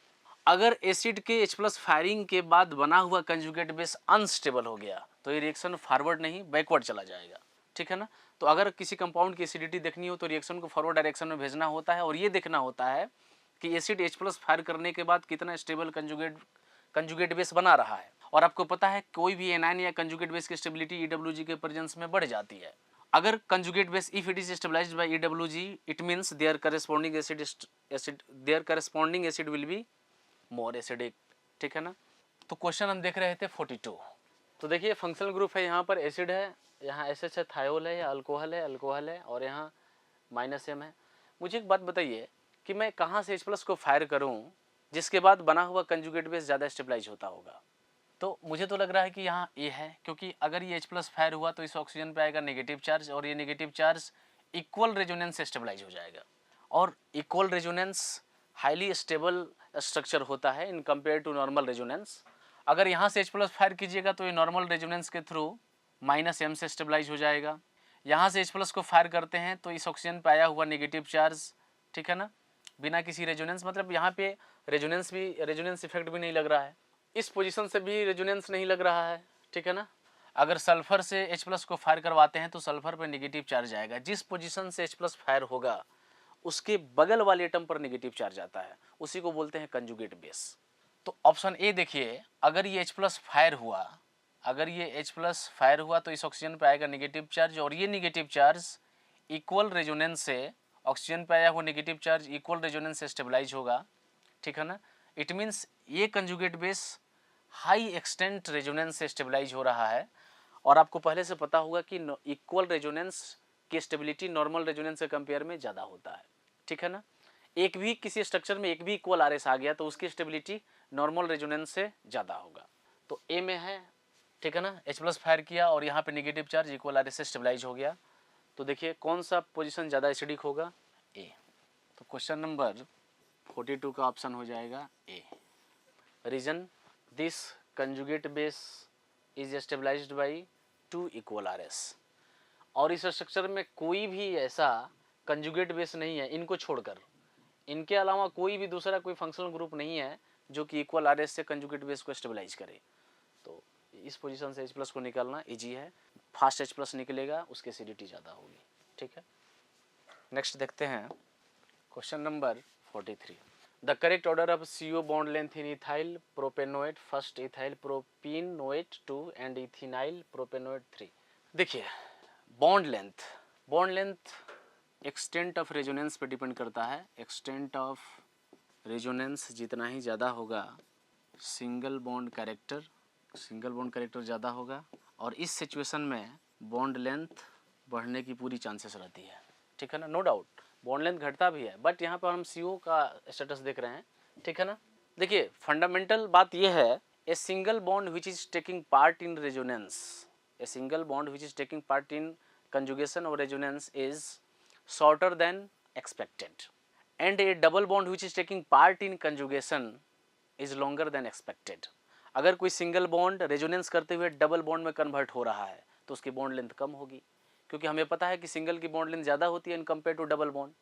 अगर एसिड के H+ फायरिंग के बाद बना हुआ कंजुगेट बेस अनस्टेबल हो गया तो ये रिएक्शन फॉरवर्ड नहीं बैकवर्ड चला जाएगा। ठीक है ना। तो अगर किसी कंपाउंड की एसिडिटी देखनी हो तो रिएक्शन को फॉरवर्ड डायरेक्शन में भेजना होता है और ये देखना होता है कि एसिड H+ फायर करने के बाद कितना स्टेबल कंजुगेट बेस बना रहा है। और आपको पता है कोई भी एनायन या कंजुगेट बेस की स्टेबिलिटी EWG के प्रेजेंस में बढ़ जाती है। अगर conjugate base if it is stabilized by EWG, it means their corresponding acid will be more acidic. ठीक है ना। तो क्वेश्चन हम देख रहे थे 42। तो देखिए फंक्शनल ग्रुप है, यहाँ पर एसिड है, यहाँ SH है, थायोल है या अल्कोहल है और यहाँ -M है। मुझे एक बात बताइए कि मैं कहाँ से H+ को फायर करूँ जिसके बाद बना हुआ कंजुगेट बेस ज़्यादा स्टेबलाइज होता होगा? तो मुझे तो लग रहा है कि यहाँ ए है, क्योंकि अगर ये H+ फायर हुआ तो इस ऑक्सीजन पे आएगा नेगेटिव चार्ज और ये नेगेटिव चार्ज इक्वल रेजोनेंस से स्टेबलाइज हो जाएगा। और equal resonance highly stable structure होता है in compare to normal resonance. अगर यहाँ से H+ फायर कीजिएगा तो ये नॉर्मल रेजोनेंस के थ्रू -M से स्टेबलाइज हो जाएगा। यहाँ से H+ को फायर करते हैं तो इस ऑक्सीजन पे आया हुआ नेगेटिव चार्ज, ठीक है ना, बिना किसी रेजोनेंस, मतलब यहाँ पे रेजोनेंस इफेक्ट भी नहीं लग रहा है, इस पोजीशन से भी रेजोनेंस नहीं लग रहा है। ठीक है ना। अगर सल्फर से H+ को फायर करवाते हैं तो सल्फर पर नेगेटिव चार्ज आएगा। जिस पोजीशन से H+ फायर होगा उसके बगल वाले एटम पर नेगेटिव चार्ज आता है, उसी को बोलते हैं कंजुगेट बेस। तो ऑप्शन ए देखिए, अगर ये H+ फायर हुआ तो इस ऑक्सीजन पे आएगा नेगेटिव चार्ज और ये नेगेटिव चार्ज इक्वल रेजोनेंस से, ऑक्सीजन पे आया हुआ नेगेटिव चार्ज इक्वल रेजोनेंस से स्टेबलाइज होगा। ठीक है ना। इट मीन्स ये conjugate base high extent resonance से स्टेबलाइज हो रहा है। और आपको पहले से पता होगा कि इक्वल रेजोनेंस की स्टेबिलिटी नॉर्मल रेजोनेंस के कंपेयर में ज़्यादा होता है। ठीक है ना। एक भी किसी स्ट्रक्चर में एक भी इक्वल RS आ गया तो उसकी स्टेबिलिटी नॉर्मल रेजोनेंस से ज़्यादा होगा। तो ए में है। ठीक है ना। H+ फायर किया और यहाँ पे नेगेटिव चार्ज इक्वल RS से स्टेबलाइज हो गया। तो देखिए कौन सा पोजीशन ज़्यादा एसिडिक होगा? ए। तो क्वेश्चन नंबर 42 का ऑप्शन हो जाएगा A. Reason, this conjugate base is stabilized by 2 equal RS। और इस स्ट्रक्चर में कोई भी ऐसा कंजुगेट बेस नहीं है, इनको छोड़कर, इनके अलावा कोई भी दूसरा कोई फंक्शनल ग्रुप नहीं है जो कि इक्वल RS से कंजुगेट बेस को स्टेबलाइज करे। तो इस पोजीशन से H+ को निकालना इजी है। फास्ट H+ निकलेगा, उसकी एसिडिटी ज़्यादा होगी। ठीक है। नेक्स्ट देखते हैं question number 43। The correct order of CO bond length in ethyl propanoate, first ethyl propynoate 2 and ethynyl propanoate 3। देखिए bond length extent of resonance पे डिपेंड करता है। एक्सटेंट ऑफ रेजोनेंस जितना ही ज़्यादा होगा, सिंगल बॉन्ड कैरेक्टर ज़्यादा होगा, और इस सिचुएशन में बॉन्ड लेंथ बढ़ने की पूरी चांसेस रहती है, ठीक है ना। नो डाउट बॉन्ड लेंथ घटता भी है, बट यहाँ पर हम CO का स्टेटस देख रहे हैं, ठीक है ना। देखिए फंडामेंटल बात यह है, a single bond which is taking part in resonance, a single bond which is taking part in conjugation और resonance is shorter than expected, and a double bond which is taking part in conjugation is longer than expected. अगर कोई single bond resonance करते हुए double bond में convert हो रहा है तो उसकी बॉन्ड लेंथ कम होगी, क्योंकि हमें पता है कि सिंगल की बॉन्ड लेंथ ज़्यादा होती है in compare to double bond.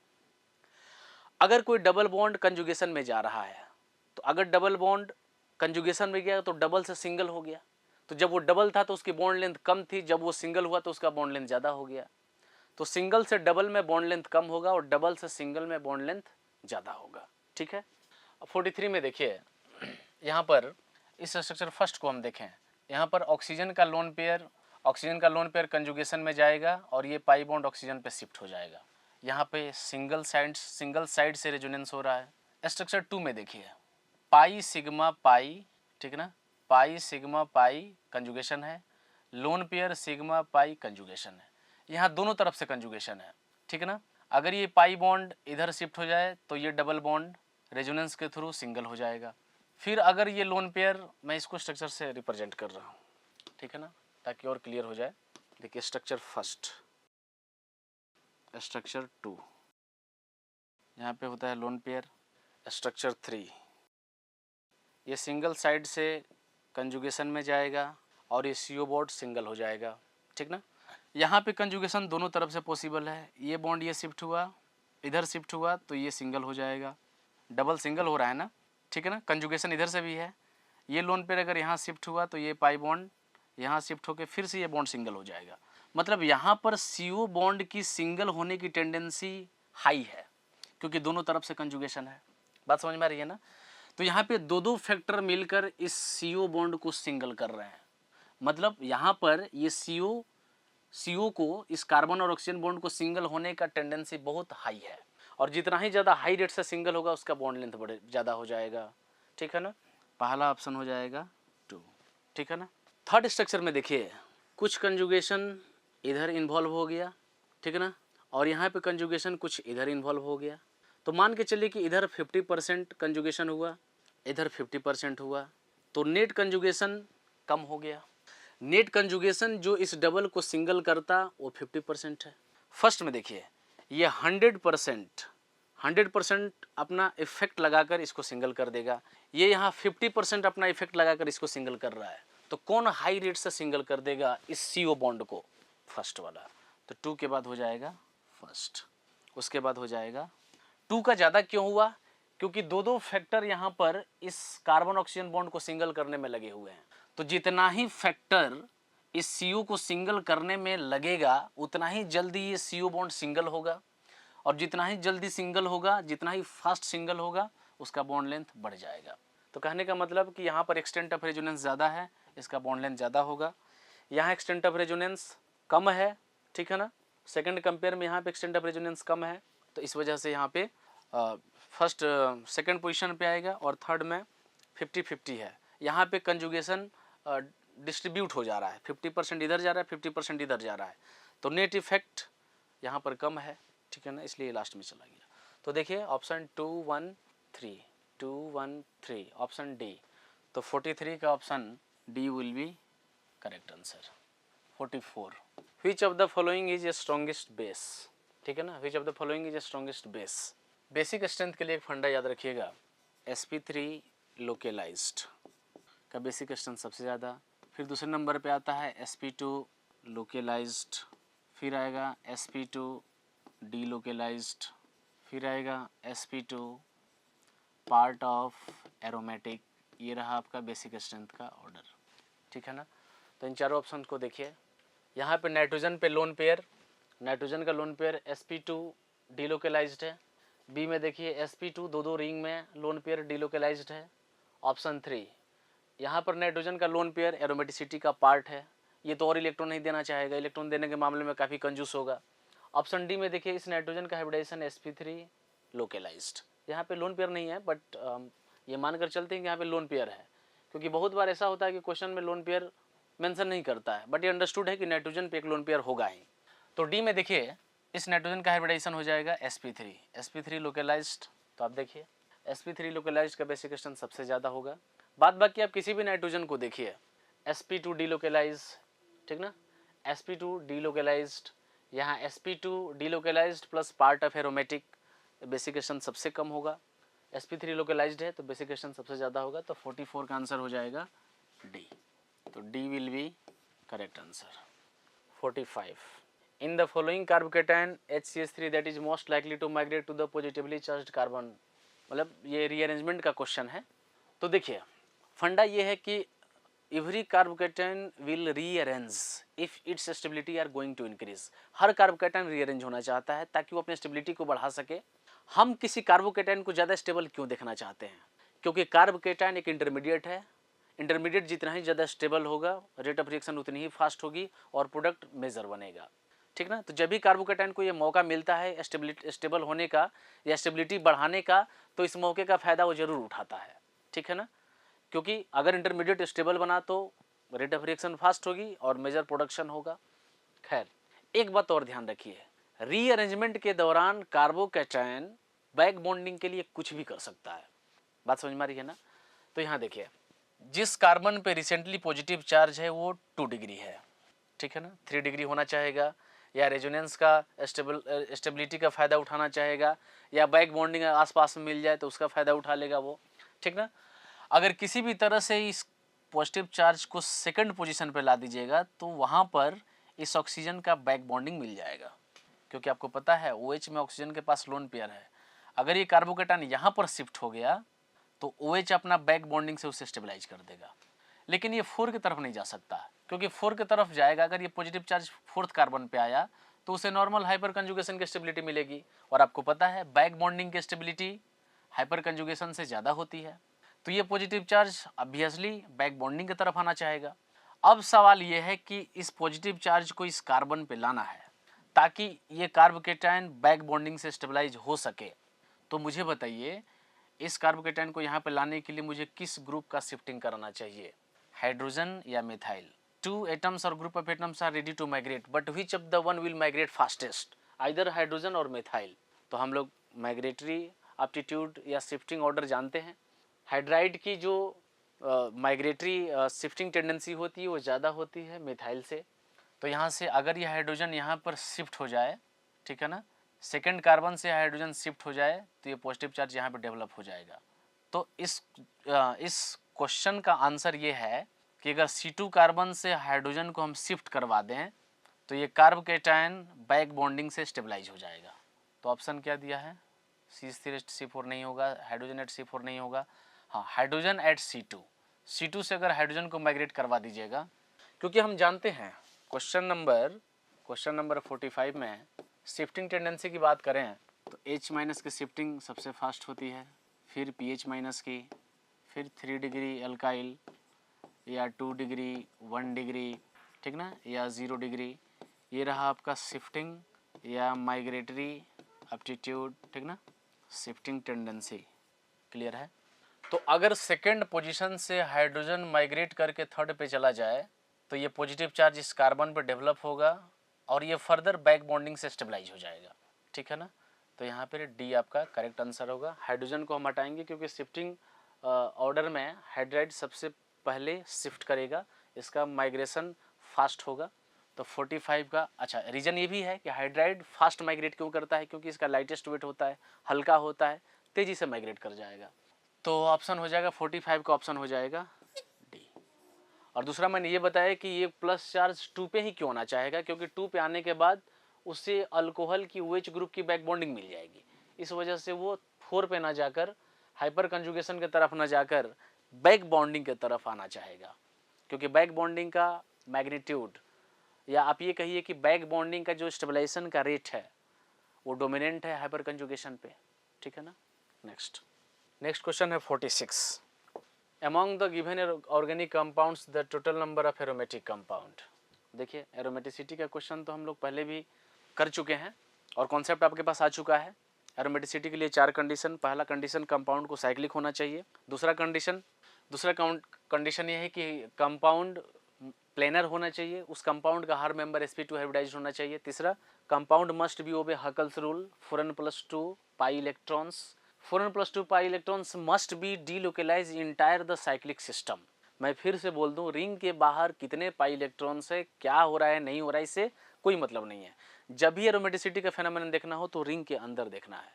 अगर कोई डबल बॉन्ड कंजुगेशन में जा रहा है, तो अगर डबल बॉन्ड कंजुगेशन में गया तो डबल से सिंगल हो गया, तो जब वो डबल था तो उसकी बॉन्ड लेंथ कम थी, जब वो सिंगल हुआ तो उसका बॉन्ड लेंथ ज़्यादा हो गया। तो सिंगल से डबल में बॉन्ड लेंथ कम होगा और डबल से सिंगल में बॉन्ड लेंथ ज़्यादा होगा, ठीक है। 43 में देखिए, यहाँ पर इस स्ट्रक्चर फर्स्ट को हम देखें, यहाँ पर ऑक्सीजन का लोन पेयर कंजुगेशन में जाएगा और ये पाई बॉन्ड ऑक्सीजन पे शिफ्ट हो जाएगा। यहाँ पे सिंगल साइड से रेजोनेंस हो रहा है। स्ट्रक्चर 2 में देखिए, पाई सिग्मा पाई, ठीक है ना, पाई सिग्मा पाई कंजुगेशन है, lone pair sigma pi conjugation है। यहाँ दोनों तरफ से कंजुगेशन है, ठीक है ना। अगर ये पाई बॉन्ड इधर शिफ्ट हो जाए तो ये डबल बॉन्ड रेजोनेंस के थ्रू सिंगल हो जाएगा। फिर अगर ये लोन पेयर, मैं इसको स्ट्रक्चर से रिप्रेजेंट कर रहा हूँ, ठीक है ना, ताकि और क्लियर हो जाए। देखिए स्ट्रक्चर फर्स्ट, स्ट्रक्चर 2, यहाँ पे होता है लोन पेयर। स्ट्रक्चर 3, ये सिंगल साइड से कंजुगेशन में जाएगा और ये CO बॉन्ड सिंगल हो जाएगा, ठीक ना। यहाँ पे कंजुगेशन दोनों तरफ से पॉसिबल है, ये बॉन्ड ये शिफ्ट हुआ, इधर शिफ्ट हुआ तो ये सिंगल हो जाएगा, डबल सिंगल हो रहा है ना, ठीक है ना। कंजुगेशन इधर से भी है, ये लोन पेयर अगर यहाँ शिफ्ट हुआ तो ये पाई बॉन्ड यहाँ शिफ्ट होकर फिर से ये बॉन्ड सिंगल हो जाएगा। मतलब यहाँ पर CO बॉन्ड की सिंगल होने की टेंडेंसी हाई है, क्योंकि दोनों तरफ से कंजुगेशन है। बात समझ में आ रही है ना। तो यहाँ पे दो फैक्टर मिलकर इस CO बॉन्ड को सिंगल कर रहे हैं। मतलब यहाँ पर ये CO को, इस कार्बन और ऑक्सीजन बॉन्ड को सिंगल होने का टेंडेंसी बहुत हाई है, और जितना ही ज़्यादा हाई रेट से सिंगल होगा उसका बॉन्ड लेंथ बड़े ज़्यादा हो जाएगा, ठीक है ना। पहला ऑप्शन हो जाएगा 2, ठीक है ना। थर्ड स्ट्रक्चर में देखिए, कुछ कंजुगेशन इधर इन्वॉल्व हो गया, ठीक है ना, और यहाँ पे कंजुगेशन कुछ इधर इन्वॉल्व हो गया। तो मान के चलिए कि इधर 50% कंजुगेशन हुआ, इधर 50% हुआ, तो नेट कंजुगेशन कम हो गया। नेट कंजुगेशन जो इस डबल को सिंगल करता वो 50% है। फर्स्ट में देखिए, ये 100% अपना इफेक्ट लगाकर इसको सिंगल कर देगा, ये यहाँ 50% अपना इफेक्ट लगाकर इसको सिंगल कर रहा है। तो कौन हाई रेट से सिंगल कर देगा इस CO बॉन्ड को? फर्स्ट वाला। तो 2 के बाद हो जाएगा फर्स्ट, उसके बाद हो जाएगा 2 का ज़्यादा क्यों हुआ? क्योंकि दो फैक्टर यहाँ पर इस कार्बन ऑक्सीजन बॉन्ड को सिंगल करने में लगे हुए हैं। तो जितना ही फैक्टर इस CO को सिंगल करने में लगेगा उतना ही जल्दी ये CO बॉन्ड सिंगल होगा, और जितना ही जल्दी सिंगल होगा, जितना ही फास्ट सिंगल होगा, उसका बॉन्ड लेंथ बढ़ जाएगा। तो कहने का मतलब कि यहाँ पर एक्सटेंट ऑफ रेजोनेंस ज़्यादा है, इसका बॉन्ड लेंथ ज़्यादा होगा। यहाँ एक्सटेंट ऑफ रेजोनेंस कम है, ठीक है ना, सेकंड कंपेयर में यहाँ पे एक्सटेंट ऑफ रेजोनेंस कम है, तो इस वजह से यहाँ पे फर्स्ट सेकंड पोजीशन पे आएगा, और थर्ड में 50-50 है। यहाँ पे कंजुगेशन डिस्ट्रीब्यूट हो जा रहा है, 50% इधर जा रहा है, 50% इधर जा रहा है, तो नेट इफेक्ट यहाँ पर कम है, ठीक है ना, इसलिए लास्ट में चला गया। तो देखिए ऑप्शन 2, 1, 3 ऑप्शन डी। तो 43 का option D will be correct answer. 44, which of the following is a strongest base, ठीक है ना, विच of the following is a strongest base. Basic strength के लिए एक फंडा याद रखिएगा, sp3 लोकेलाइज्ड का बेसिक स्ट्रेंथ सबसे ज़्यादा, फिर दूसरे नंबर पे आता है sp2 लोकेलाइज्ड, फिर आएगा sp2 डीलोकेलाइज्ड, फिर आएगा sp2 पार्ट ऑफ एरोमेटिक। ये रहा आपका बेसिक स्ट्रेंथ का ऑर्डर, ठीक है ना। तो इन चारों ऑप्शन को देखिए, यहाँ पे नाइट्रोजन पे लोन पेयर, नाइट्रोजन का लोन पेयर sp2 डीलोकेलाइज्ड है। बी में देखिए sp2 दो रिंग में लोन पेयर डीलोकेलाइज्ड है। ऑप्शन 3, यहाँ पर नाइट्रोजन का लोन पेयर एरोमेटिसिटी का पार्ट है, ये तो और इलेक्ट्रॉन नहीं देना चाहेगा, इलेक्ट्रॉन देने के मामले में काफ़ी कंजूस होगा। ऑप्शन डी में देखिए इस नाइट्रोजन का हाइब्रिडाइजेशन sp3 लोकलाइज्ड, यहाँ पे लोन पेयर नहीं है बट ये मानकर चलते हैं कि यहाँ पे लोन पेयर है, क्योंकि बहुत बार ऐसा होता है कि क्वेश्चन में लोन पेयर मेंशन नहीं करता है, बट ये अंडरस्टूड है कि नाइट्रोजन पे एक लोन पेयर होगा ही। तो डी में देखिए इस नाइट्रोजन का हाइब्रिडाइजेशन हो जाएगा sp3 लोकलाइज्ड। तो आप देखिए sp3 लोकलाइज्ड का बेसिक स्ट्रेंथ सबसे ज़्यादा होगा। बाद बाकी आप किसी भी नाइट्रोजन को देखिए sp2 डीलोकलाइज, ठीक ना, sp2 डीलोकलाइज्ड, यहाँ sp2 delocalised plus part of aromatic, basic strength सबसे कम होगा। sp3 लोकलाइज्ड है तो बेसिक स्ट्रेंथ सबसे ज़्यादा होगा, तो 44 का आंसर हो जाएगा डी। तो D will be correct answer. 45 in the following carbocation HCH3 that is most likely to migrate to the positively charged carbon, मतलब ये रीअरेंजमेंट का क्वेश्चन है। तो देखिए फंडा ये है कि every carbocation will rearrange if its stability are going to increase. हर कार्बोकेटाइन रीअरेंज होना चाहता है ताकि वो अपनी स्टेबिलिटी को बढ़ा सके। हम किसी कार्बोकेटाइन को ज़्यादा स्टेबल क्यों देखना चाहते हैं? क्योंकि कार्बोकेटाइन एक इंटरमीडिएट है, इंटरमीडिएट जितना ही ज़्यादा स्टेबल होगा रेट ऑफ रिएक्शन उतनी ही फास्ट होगी और प्रोडक्ट मेजर बनेगा, ठीक ना। तो जब भी कार्बोकेटाइन को ये मौका मिलता है स्टेबल होने का या स्टेबिलिटी बढ़ाने का, तो इस मौके का फ़ायदा वो ज़रूर उठाता है, ठीक है ना, क्योंकि अगर इंटरमीडिएट स्टेबल बना तो रेट ऑफ रिएक्शन फास्ट होगी और मेजर प्रोडक्शन होगा। खैर एक बात और ध्यान रखिए, रीअरेंजमेंट के दौरान कार्बोकेटाइन बैक बॉन्डिंग के लिए कुछ भी कर सकता है। बात समझ में आ रही है ना। तो यहाँ देखिए जिस कार्बन पे रिसेंटली पॉजिटिव चार्ज है वो 2 डिग्री है, ठीक है ना, 3 डिग्री होना चाहेगा, या रेजोनेंस का स्टेबिलिटी का फ़ायदा उठाना चाहेगा, या बैक बॉन्डिंग आसपास में मिल जाए तो उसका फ़ायदा उठा लेगा वो, ठीक ना। अगर किसी भी तरह से इस पॉजिटिव चार्ज को सेकंड पोजीशन पे ला दीजिएगा तो वहाँ पर इस ऑक्सीजन का बैक बॉन्डिंग मिल जाएगा, क्योंकि आपको पता है OH में ऑक्सीजन के पास लोन पेयर है। अगर ये कार्बोकेटाइन यहाँ पर शिफ्ट हो गया तो OH अपना बैक बॉन्डिंग से उसे स्टेबलाइज कर देगा, लेकिन ये 4 की तरफ नहीं जा सकता, क्योंकि 4 की तरफ जाएगा अगर ये पॉजिटिव चार्ज 4th कार्बन पे आया तो उसे नॉर्मल हाइपर कंजुगेशन की स्टेबिलिटी मिलेगी, और आपको पता है बैक बॉन्डिंग की स्टेबिलिटी हाइपर कंजुगेशन से ज़्यादा होती है। तो ये positive charge obviously back bonding की तरफ आना चाहेगा। अब सवाल ये है कि इस पॉजिटिव चार्ज को इस कार्बन पे लाना है ताकि ये कार्बोकेटाइन बैक बॉन्डिंग से स्टेबलाइज हो सके। तो मुझे बताइए इस कार्बोकेटाइन को यहाँ पे लाने के लिए मुझे किस ग्रुप का शिफ्टिंग कराना चाहिए, हाइड्रोजन या मिथाइल? 2 एटम्स और group of atoms are ready to migrate, but which of the one will migrate fastest, either hydrogen और मिथाइल? तो हम लोग माइग्रेटरी एप्टीट्यूड या शिफ्टिंग ऑर्डर जानते हैं। हाइड्राइड की जो माइग्रेटरी शिफ्टिंग टेंडेंसी होती है वो ज़्यादा होती है मिथाइल से। तो यहाँ से अगर ये हाइड्रोजन यहाँ पर शिफ्ट हो जाए, ठीक है ना, सेकेंड कार्बन से हाइड्रोजन शिफ्ट हो जाए तो ये पॉजिटिव चार्ज यहाँ पे डेवलप हो जाएगा। तो इस क्वेश्चन का आंसर ये है कि अगर C2 कार्बन से हाइड्रोजन को हम शिफ्ट करवा दें तो ये कार्बोकेटाइन बैक बॉन्डिंग से स्टेबलाइज हो जाएगा। तो ऑप्शन क्या दिया है, C3H4 नहीं होगा, हाइड्रोजन एट C4 नहीं होगा, हाँ हाइड्रोजन एट C2 से अगर हाइड्रोजन को माइग्रेट करवा दीजिएगा, क्योंकि हम जानते हैं क्वेश्चन नंबर 45 में शिफ्टिंग टेंडेंसी की बात करें तो H- की शिफ्टिंग सबसे फास्ट होती है, फिर PH- की, फिर 3 डिग्री एल्काइल, या 2 डिग्री, 1 डिग्री, ठीक ना, या 0 डिग्री। ये रहा आपका शिफ्टिंग या माइग्रेटरी एप्टीट्यूड, ठीक ना, शिफ्टिंग टेंडेंसी। क्लियर है। तो अगर सेकेंड पोजीशन से हाइड्रोजन माइग्रेट करके थर्ड पे चला जाए तो ये पॉजिटिव चार्ज इस कार्बन पर डेवलप होगा और ये फर्दर बैक बॉन्डिंग से स्टेबलाइज हो जाएगा, ठीक है ना। तो यहाँ पर डी आपका करेक्ट आंसर होगा। हाइड्रोजन को हम हटाएंगे क्योंकि शिफ्टिंग ऑर्डर में हाइड्राइड सबसे पहले शिफ्ट करेगा, इसका माइग्रेशन फास्ट होगा। तो 45 का अच्छा रीज़न ये भी है कि हाइड्राइड फास्ट माइग्रेट क्यों करता है, क्योंकि इसका लाइटेस्ट वेट होता है, हल्का होता है, तेज़ी से माइग्रेट कर जाएगा। तो ऑप्शन हो जाएगा 45 का ऑप्शन हो जाएगा डी। और दूसरा मैंने ये बताया कि ये प्लस चार्ज 2 पे ही क्यों आना चाहेगा, क्योंकि 2 पे आने के बाद उससे अल्कोहल की OH ग्रुप की बैक बॉन्डिंग मिल जाएगी, इस वजह से वो 4 पे ना जाकर हाइपर कंजुगेशन की तरफ ना जाकर बैक बॉन्डिंग की तरफ आना चाहेगा, क्योंकि बैक बॉन्डिंग का मैग्नीट्यूड या आप ये कहिए कि बैक बॉन्डिंग का जो स्टेबलाइजेशन का रेट है वो डोमिनेंट है हाइपर कंजुगेशन पे, ठीक है ना। नेक्स्ट क्वेश्चन है 46। Among the given organic compounds the total number of aromatic compound. देखिए एरोमेटिसिटी का क्वेश्चन तो हम लोग पहले भी कर चुके हैं, और कॉन्सेप्ट आपके पास आ चुका है। एरोमेटिसिटी के लिए 4 कंडीशन। पहला कंडीशन कंपाउंड को साइक्लिक होना चाहिए। दूसरा कंडीशन ये है कि कंपाउंड प्लेनर होना चाहिए, उस कंपाउंड का हर मेंबर sp2 हाइब्रिडाइज्ड होना चाहिए। तीसरा, compound must be obey Huckel's rule, 4n+2 pi electrons, 4n+2 pi electrons must be delocalize entire the cyclic system. मैं फिर से बोल दूं, रिंग के बाहर कितने पाई इलेक्ट्रॉन्स है, क्या हो रहा है नहीं हो रहा है, इससे कोई मतलब नहीं है। जब भी एरोमेटिसिटी का फेनोमेनन देखना हो तो रिंग के अंदर देखना है।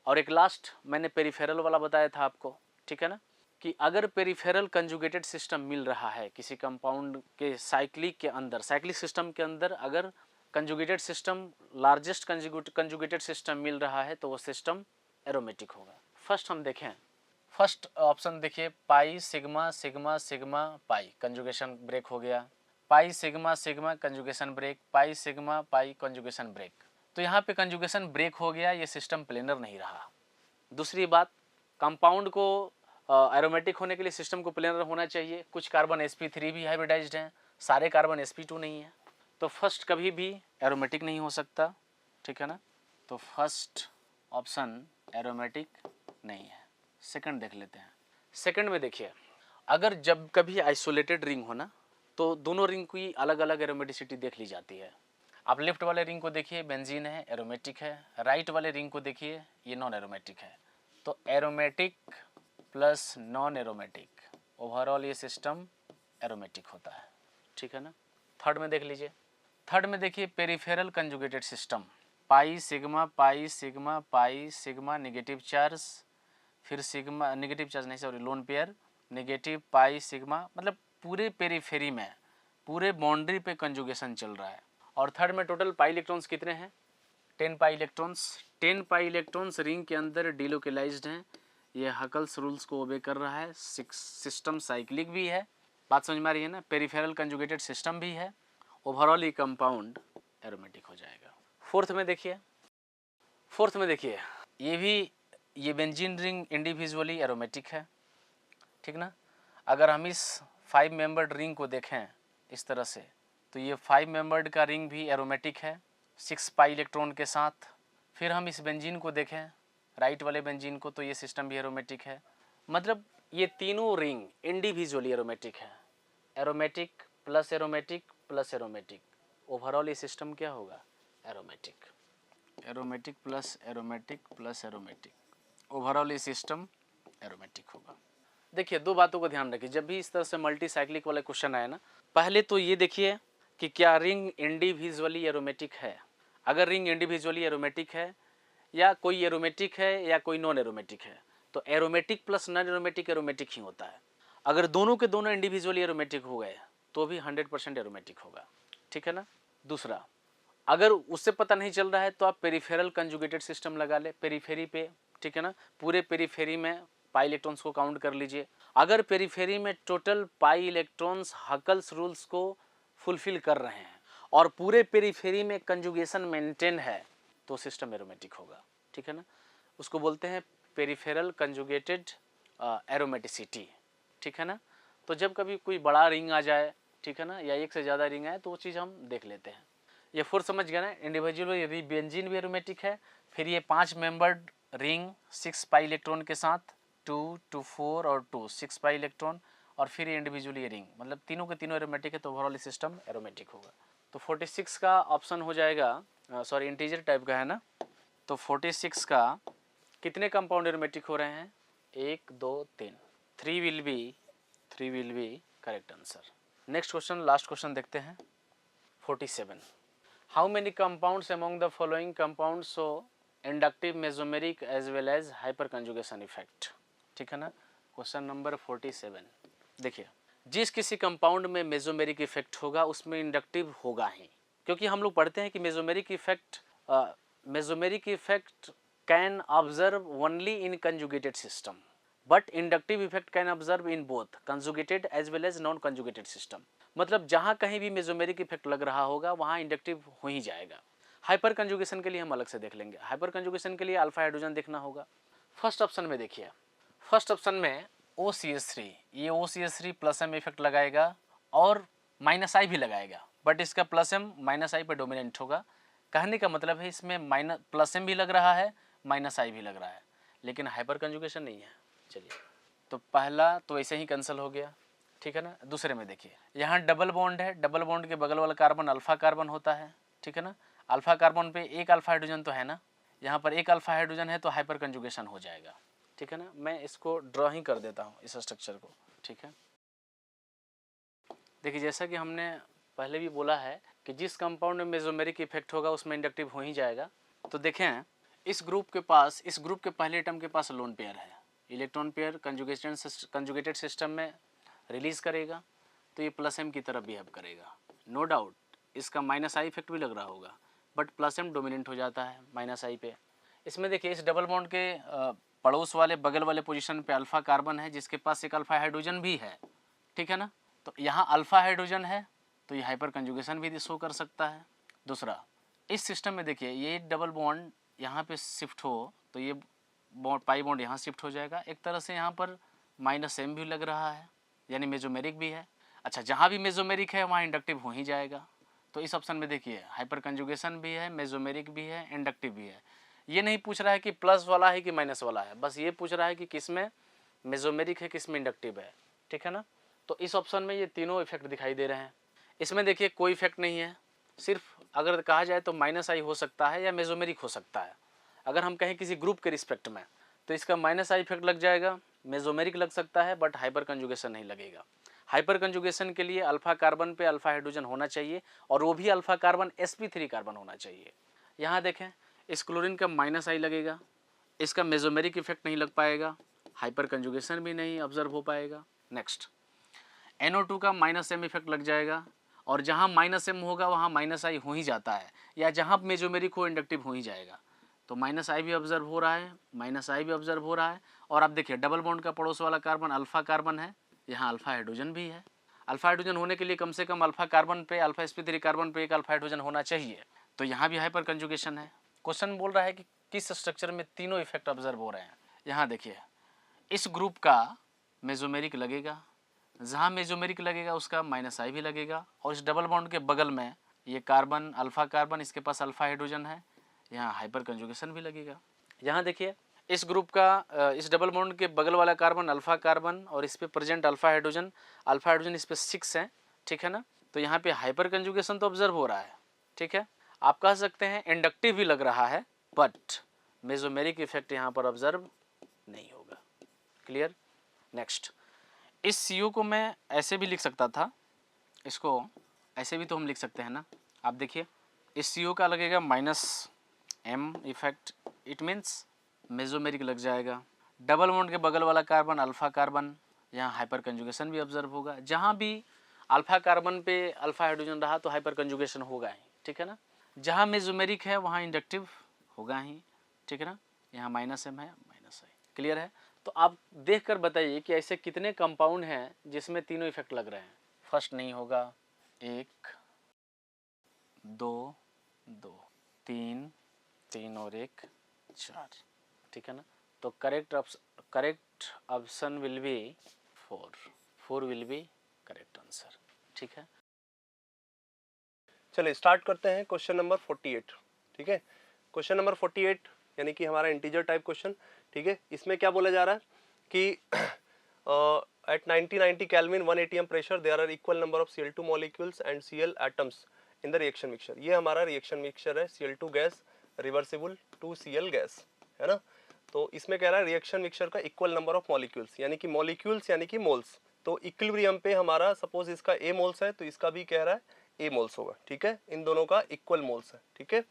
और एक लास्ट मैंने पेरिफेरल वाला बताया था आपको, ठीक है ना, कि अगर पेरिफेरल कंजुगेटेड सिस्टम मिल रहा है किसी कंपाउंड के साइक्लिक के अंदर, साइक्लिक सिस्टम के अंदर अगर conjugated system, largest conjugated system मिल रहा है तो वो सिस्टम एरोमेटिक होगा। फर्स्ट हम देखें, फर्स्ट ऑप्शन देखिए, pi sigma sigma sigma pi conjugation break हो गया, pi sigma sigma conjugation break, pi sigma pi conjugation break. तो यहाँ पे कंजुगेशन ब्रेक हो गया, ये सिस्टम प्लेनर नहीं रहा। दूसरी बात, कंपाउंड को एरोमेटिक होने के लिए सिस्टम को प्लेनर होना चाहिए। कुछ कार्बन sp3 भी हाइब्रिडाइज्ड हैं, सारे कार्बन sp2 नहीं है, तो फर्स्ट कभी भी एरोमेटिक नहीं हो सकता, ठीक है ना। तो फर्स्ट ऑप्शन एरोमेटिक नहीं है। सेकंड देख लेते हैं। सेकंड में देखिए, अगर जब कभी आइसोलेटेड रिंग हो ना, तो दोनों रिंग की अलग अलग एरोमेटिसिटी देख ली जाती है। आप लेफ्ट वाले रिंग को देखिए, बेंजीन है, एरोमेटिक है। राइट वाले रिंग को देखिए, ये नॉन एरोमेटिक है। तो aromatic plus non aromatic, overall ये सिस्टम एरोमेटिक होता है, ठीक है ना। थर्ड में देख लीजिए, थर्ड में देखिए पेरिफेरल कंजुगेटेड सिस्टम, पाई sigma pi sigma pi sigma negative charge, फिर सिग्मा नेगेटिव चार्ज नहीं sorry lone pair, negative pi sigma, मतलब पूरे पेरीफेरी में, पूरे बाउंड्री पे कंजुगेशन चल रहा है। और थर्ड में टोटल पाई इलेक्ट्रॉन्स कितने हैं, 10 pi electrons. 10 pi electrons ring के अंदर डिलोकलाइज्ड हैं, ये हकल्स रूल्स को ओबे कर रहा है। सिस्टम साइक्लिक भी है, बात समझ में आ रही है ना, पेरिफेरल कंजुगेटेड सिस्टम भी है, ओवरऑल ये कंपाउंड एरोमेटिक हो जाएगा। फोर्थ में देखिए, फोर्थ में देखिए, ये भी, ये बेंजीन रिंग इंडिविजुअली एरोमेटिक है, ठीक ना। अगर हम इस 5 मेंबर्ड रिंग को देखें इस तरह से, तो ये 5 मेंबर्ड का रिंग भी एरोमेटिक है 6 पाई इलेक्ट्रॉन के साथ। फिर हम इस बेंजीन को देखें, राइट वाले बेंजीन को, तो ये सिस्टम भी एरोमेटिक है। मतलब ये तीनों रिंग इंडिविजुअली एरोमेटिक है, aromatic plus aromatic plus aromatic, overall ये सिस्टम क्या होगा, aromatic. Aromatic plus aromatic plus aromatic, overall ये सिस्टम एरोमेटिक होगा। देखिए, दो बातों को ध्यान रखिए, जब भी इस तरह से मल्टी साइक्लिक वाले क्वेश्चन आए ना, पहले तो ये देखिए कि क्या रिंग इंडिविजुअली एरोमेटिक है। अगर रिंग इंडिविजुअली एरोमेटिक है, या कोई एरोमेटिक है या कोई नॉन एरोमेटिक है, तो aromatic plus non aromatic aromatic ही होता है। अगर दोनों के दोनों इंडिविजुअली एरोमेटिक हो गए तो भी 100% एरोमेटिक होगा, ठीक है ना। दूसरा, अगर उससे पता नहीं चल रहा है तो आप पेरिफेरल कंजुगेटेड सिस्टम लगा ले पेरीफेरी पे, ठीक है ना। पूरे पेरीफेरी में पाई इलेक्ट्रॉन्स को काउंट कर लीजिए। अगर पेरीफेरी में total pi electrons Huckel's rules को फुलफिल कर रहे हैं और पूरे पेरीफेरी में कंजुगेशन मेंटेन है तो सिस्टम एरोमेटिक होगा, ठीक है ना। उसको बोलते हैं पेरिफेरल कंजुगेटेड एरोमेटिसिटी, ठीक है ना। तो जब कभी कोई बड़ा रिंग आ जाए, ठीक है ना, या एक से ज़्यादा रिंग आए तो वो चीज़ हम देख लेते हैं। ये फोर्थ समझ गया ना, इंडिविजुअल बेंजीन भी एरोमेटिक है। फिर ये 5 मेंबर्ड रिंग 6 पाई इलेक्ट्रॉन के साथ, 2 2 4 और 2 6 पाई इलेक्ट्रॉन, और फिर ये इंडिविजुअली रिंग, मतलब तीनों के तीनों एरोमेटिक है तो ओवरऑल सिस्टम एरोमेटिक होगा। तो 46 का ऑप्शन हो जाएगा, सॉरी इंटीजर टाइप का है ना, तो 46 का कितने कंपाउंड एरोमेटिक हो रहे हैं, 1 2 3, 3 will be correct answer. Next question, last question देखते हैं। 47, how many compounds among the following compounds show inductive mesomeric as well as hyperconjugation effect, ठीक है ना। क्वेश्चन नंबर 47, देखिए, जिस किसी कंपाउंड में मेसोमेरिक इफेक्ट होगा उसमें इंडक्टिव होगा ही, क्योंकि हम लोग पढ़ते हैं कि mesomeric effect can observe only in conjugated system, but inductive effect can observe in both conjugated as well as non conjugated system. मतलब जहाँ कहीं भी मेसोमेरिक इफेक्ट लग रहा होगा वहाँ इंडक्टिव हो ही जाएगा। हाइपर कंजुगेशन के लिए हम अलग से देख लेंगे। हाइपर कंजुगेशन के लिए अल्फा हाइड्रोजन देखना होगा। फर्स्ट ऑप्शन में देखिए, फर्स्ट ऑप्शन में OCH3, ये OCH3 प्लस एम इफेक्ट लगाएगा और माइनस आई भी लगाएगा, बट इसका प्लस एम माइनस आई पर डोमिनेंट होगा। कहने का मतलब है इसमें माइनस प्लस एम भी लग रहा है, माइनस आई भी लग रहा है, लेकिन हाइपर कंजुगेशन नहीं है। चलिए, तो पहला तो ऐसे ही कैंसिल हो गया, ठीक है ना। दूसरे में देखिए, यहाँ डबल बॉन्ड है, डबल बॉन्ड के बगल वाला कार्बन अल्फा कार्बन होता है, ठीक है ना। अल्फा कार्बन पे एक अल्फा हाइड्रोजन तो है ना, यहाँ पर एक अल्फा हाइड्रोजन है तो हाइपर कंजुगेशन हो जाएगा, ठीक है ना। मैं इसको ड्रॉ ही कर देता हूँ इस स्ट्रक्चर को, ठीक है। देखिए, जैसा कि हमने पहले भी बोला है कि जिस कंपाउंड में मेसोमेरिक इफेक्ट होगा उसमें इंडक्टिव हो ही जाएगा। तो देखें, इस ग्रुप के पास, इस ग्रुप के पहले एटम के पास लोन पेयर है, इलेक्ट्रॉन पेयर कंजुगेटेड सिस्टम में रिलीज करेगा तो ये प्लस एम की तरफ बिहेव करेगा। नो डाउट इसका माइनस आई इफेक्ट भी लग रहा होगा, बट प्लस एम डोमिनेंट हो जाता है माइनस आई पे। इसमें देखिए, इस डबल बॉन्ड के पड़ोस वाले बगल वाले पोजीशन पे अल्फा कार्बन है जिसके पास एक अल्फा हाइड्रोजन भी है, ठीक है ना। तो यहाँ अल्फा हाइड्रोजन है तो ये हाइपर कंजुगेशन भी शो कर सकता है। दूसरा, इस सिस्टम में देखिए, ये डबल बॉन्ड यहाँ पे शिफ्ट हो तो ये बॉन्ड पाई बॉन्ड यहाँ शिफ्ट हो जाएगा। एक तरह से यहाँ पर माइनस एम भी लग रहा है, यानी मेजोमेरिक भी है। अच्छा, जहाँ भी मेजोमेरिक है वहाँ इंडक्टिव हो ही जाएगा। तो इस ऑप्शन में देखिए, हाइपर कंजुगेशन भी है, मेजोमेरिक भी है, इंडक्टिव भी है। ये नहीं पूछ रहा है कि प्लस वाला है कि माइनस वाला है, बस ये पूछ रहा है कि किस में मेजोमेरिक है, किस में इंडक्टिव है, ठीक है ना। तो इस ऑप्शन में ये तीनों इफेक्ट दिखाई दे रहे हैं। इसमें देखिए कोई इफेक्ट नहीं है, सिर्फ अगर कहा जाए तो माइनस आई हो सकता है या मेजोमेरिक हो सकता है। अगर हम कहें किसी ग्रुप के रिस्पेक्ट में तो इसका माइनस आई इफेक्ट लग जाएगा, मेजोमेरिक लग सकता है, बट हाइपर कंजुगेशन नहीं लगेगा। हाइपर कंजुगेशन के लिए अल्फा कार्बन पे अल्फा हाइड्रोजन होना चाहिए और वो भी अल्फा कार्बन sp3 कार्बन होना चाहिए। यहाँ देखें, इस क्लोरीन का माइनस आई लगेगा, इसका मेजोमेरिक इफेक्ट नहीं लग पाएगा, हाइपर कंजुगेशन भी नहीं ऑब्जर्व हो पाएगा। नेक्स्ट, NO2 का माइनस एम इफेक्ट लग जाएगा, और जहाँ माइनस एम होगा वहाँ माइनस आई हो ही जाता है, या जहाँ मेजोमेरिक हो इंडक्टिव हो ही जाएगा। तो माइनस आई भी ऑब्जर्व हो रहा है, माइनस आई भी ऑब्जर्व हो रहा है। और आप देखिए, डबल बॉन्ड का पड़ोस वाला कार्बन अल्फा कार्बन है, यहाँ अल्फा हाइड्रोजन भी है। अल्फा हाइड्रोजन होने के लिए कम से कम अल्फा कार्बन पे, अल्फा sp3 कार्बन पे एक अल्फा हाइड्रोजन होना चाहिए। तो यहाँ भी हाइपर कंजुगेशन है। क्वेश्चन बोल रहा है कि किस स्ट्रक्चर में तीनों इफेक्ट ऑब्जर्व हो रहे हैं। यहाँ देखिए, इस ग्रुप का मेजोमेरिक लगेगा, जहाँ मेजोमेरिक लगेगा उसका माइनस आई भी लगेगा, और इस डबल बॉन्ड के बगल में ये कार्बन अल्फा कार्बन, इसके पास अल्फा हाइड्रोजन है, यहाँ हाइपर कंजुगेशन भी लगेगा। यहाँ देखिए, इस ग्रुप का इस डबल बॉन्ड के बगल वाला कार्बन अल्फा कार्बन और इस पे प्रेजेंट अल्फा हाइड्रोजन इस पे 6 है, ठीक है ना। तो यहाँ पे हाइपर कंजुगेशन तो ऑब्जर्व हो रहा है, ठीक है। आप कह सकते हैं इंडक्टिव भी लग रहा है, बट मेजोमेरिक इफेक्ट यहाँ पर ऑब्जर्व नहीं होगा। क्लियर। नेक्स्ट, इस CO को मैं ऐसे भी लिख सकता था, इसको ऐसे भी तो हम लिख सकते हैं ना। आप देखिए, इस CO का लगेगा minus M effect, it means mesomeric लग जाएगा। डबल बॉन्ड के बगल वाला कार्बन अल्फा कार्बन, यहाँ हाइपर कंजुगेशन भी ऑब्जर्व होगा। जहाँ भी अल्फा कार्बन पे अल्फा हाइड्रोजन रहा तो हाइपर कंजुगेशन होगा ही, ठीक है ना। जहाँ मेजोमेरिक है वहाँ इंडक्टिव होगा ही, ठीक है ना। यहाँ माइनस एम है, माइनस आई। क्लियर है। तो आप देख कर बताइए कि ऐसे कितने कंपाउंड हैं जिसमें तीनों इफेक्ट लग रहे हैं। फर्स्ट नहीं होगा, 1 2 2 3 3 और 1 4, ठीक है ना। तो correct option will B 4 will be correct answer, ठीक है। चलिए स्टार्ट करते हैं क्वेश्चन नंबर 48, ठीक है। क्वेश्चन नंबर 48 यानी कि हमारा इंटीजर टाइप क्वेश्चन, ठीक है। इसमें क्या बोला जा रहा है कि at 90 kelvin 1 atm pressure there are equal number of Cl2 molecules and Cl atoms in the reaction mixture. ये हमारा रिएक्शन मिक्सचर है, Cl2 gas reversible 2Cl gas, है ना। तो इसमें कह रहा है रिएक्शन मिक्सचर का इक्वल नंबर ऑफ मॉलिक्यूल्स, यानी कि मॉलिक्यूल्स यानी कि मोल्स। तो इक्विलिब्रियम पे हमारा सपोज इसका A मोल्स है तो इसका भी कह रहा है A मोल्स होगा, ठीक है। इन दोनों का इक्वल मोल्स है, ठीक है।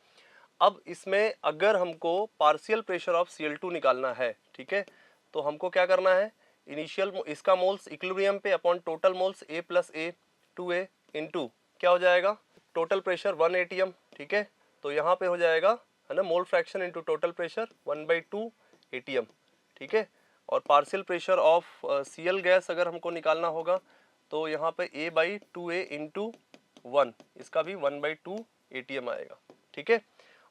अब इसमें अगर हमको पार्शियल प्रेशर ऑफ Cl2 निकालना है, ठीक है, तो हमको क्या करना है, इनिशियल इसका मोल्स इक्विलिब्रियम पे upon total moles A plus A 2A into क्या हो जाएगा, टोटल प्रेशर 1 atm, ठीक है। तो यहाँ पे हो जाएगा, है ना, mole fraction into total pressure 1/2 atm, ठीक है। और partial pressure of Cl gas अगर हमको निकालना होगा तो यहाँ पे A/2A इंटू 1, इसका भी 1/2 atm आएगा, ठीक है।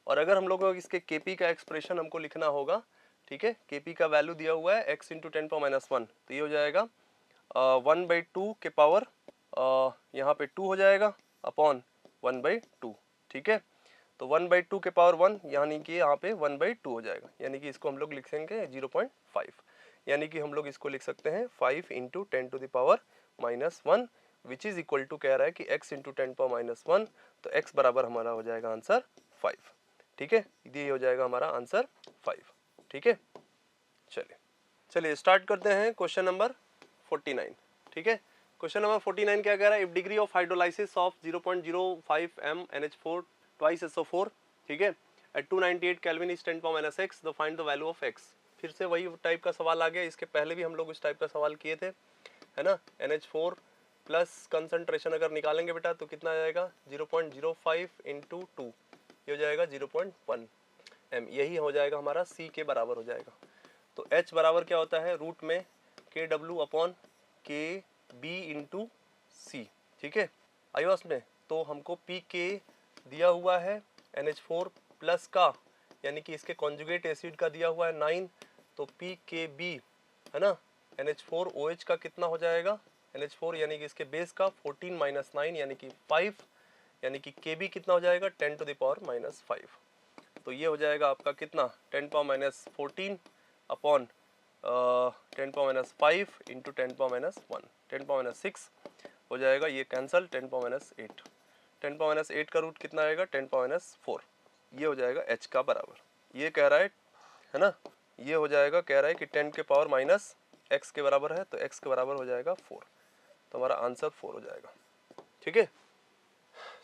और अगर हम लोग इसके Kp का एक्सप्रेशन हमको लिखना होगा, ठीक है, Kp का वैल्यू दिया हुआ है x इंटू 10⁻⁻1, तो ये हो जाएगा 1/2 के पावर यहाँ पे 2 हो जाएगा अपॉन 1/2, ठीक है। तो 1/2 के पावर 1 यानी कि यहाँ पे 1/2 हो जाएगा, यानी कि इसको हम लोग लिखेंगे 0.5, यानी कि हम लोग इसको लिख सकते हैं 5 × 10⁻⁻1 विच इज इक्वल टू, कह रहा है कि x × 10⁻⁻1, तो x बराबर हमारा हो जाएगा आंसर 5। ठीक है, ये हो जाएगा हमारा आंसर 5। ठीक है, चलिए स्टार्ट करते हैं क्वेश्चन नंबर 49। ठीक है, क्वेश्चन नंबर 49 क्या कह रहा है, if degree of hydrolysis of 0.05 m NH4 twice SO4, ठीक है, at 298 kelvin is 10⁻⁻6, the find the value of x। फिर से वही टाइप का सवाल आ गया, इसके पहले भी हम लोग इस टाइप का सवाल किए थे, है ना। NH4 प्लस कंसंट्रेशन अगर निकालेंगे बेटा तो कितना आ जाएगा, 0.05 × 2, ये हो जाएगा 0.1 m, यही हो जाएगा हमारा C के बराबर हो जाएगा। तो H बराबर क्या होता है, रूट में KW/KB × C। ठीक है, आयुस में तो हमको PK दिया हुआ है NH4 प्लस का, यानी कि इसके कॉन्जुगेट एसिड का दिया हुआ है 9, तो PKB, है ना, NH4OH का कितना हो जाएगा, NH4 यानी कि इसके बेस का 14 - 9 यानी कि 5, यानी कि KB कितना हो जाएगा 10⁻⁻5। तो ये हो जाएगा आपका कितना 10⁻⁻14 अपॉन 10⁻�5 × 10⁻1, 10⁻6 हो जाएगा, ये कैंसल 10⁻8, 10⁻8 का रूट कितना आएगा 10⁻4, ये हो जाएगा H का बराबर। ये कह रहा है ना, ये हो जाएगा, कह रहा है कि 10 के पावर माइनस x के बराबर है, तो x के बराबर हो जाएगा 4, तो हमारा आंसर 4 हो जाएगा। ठीक है,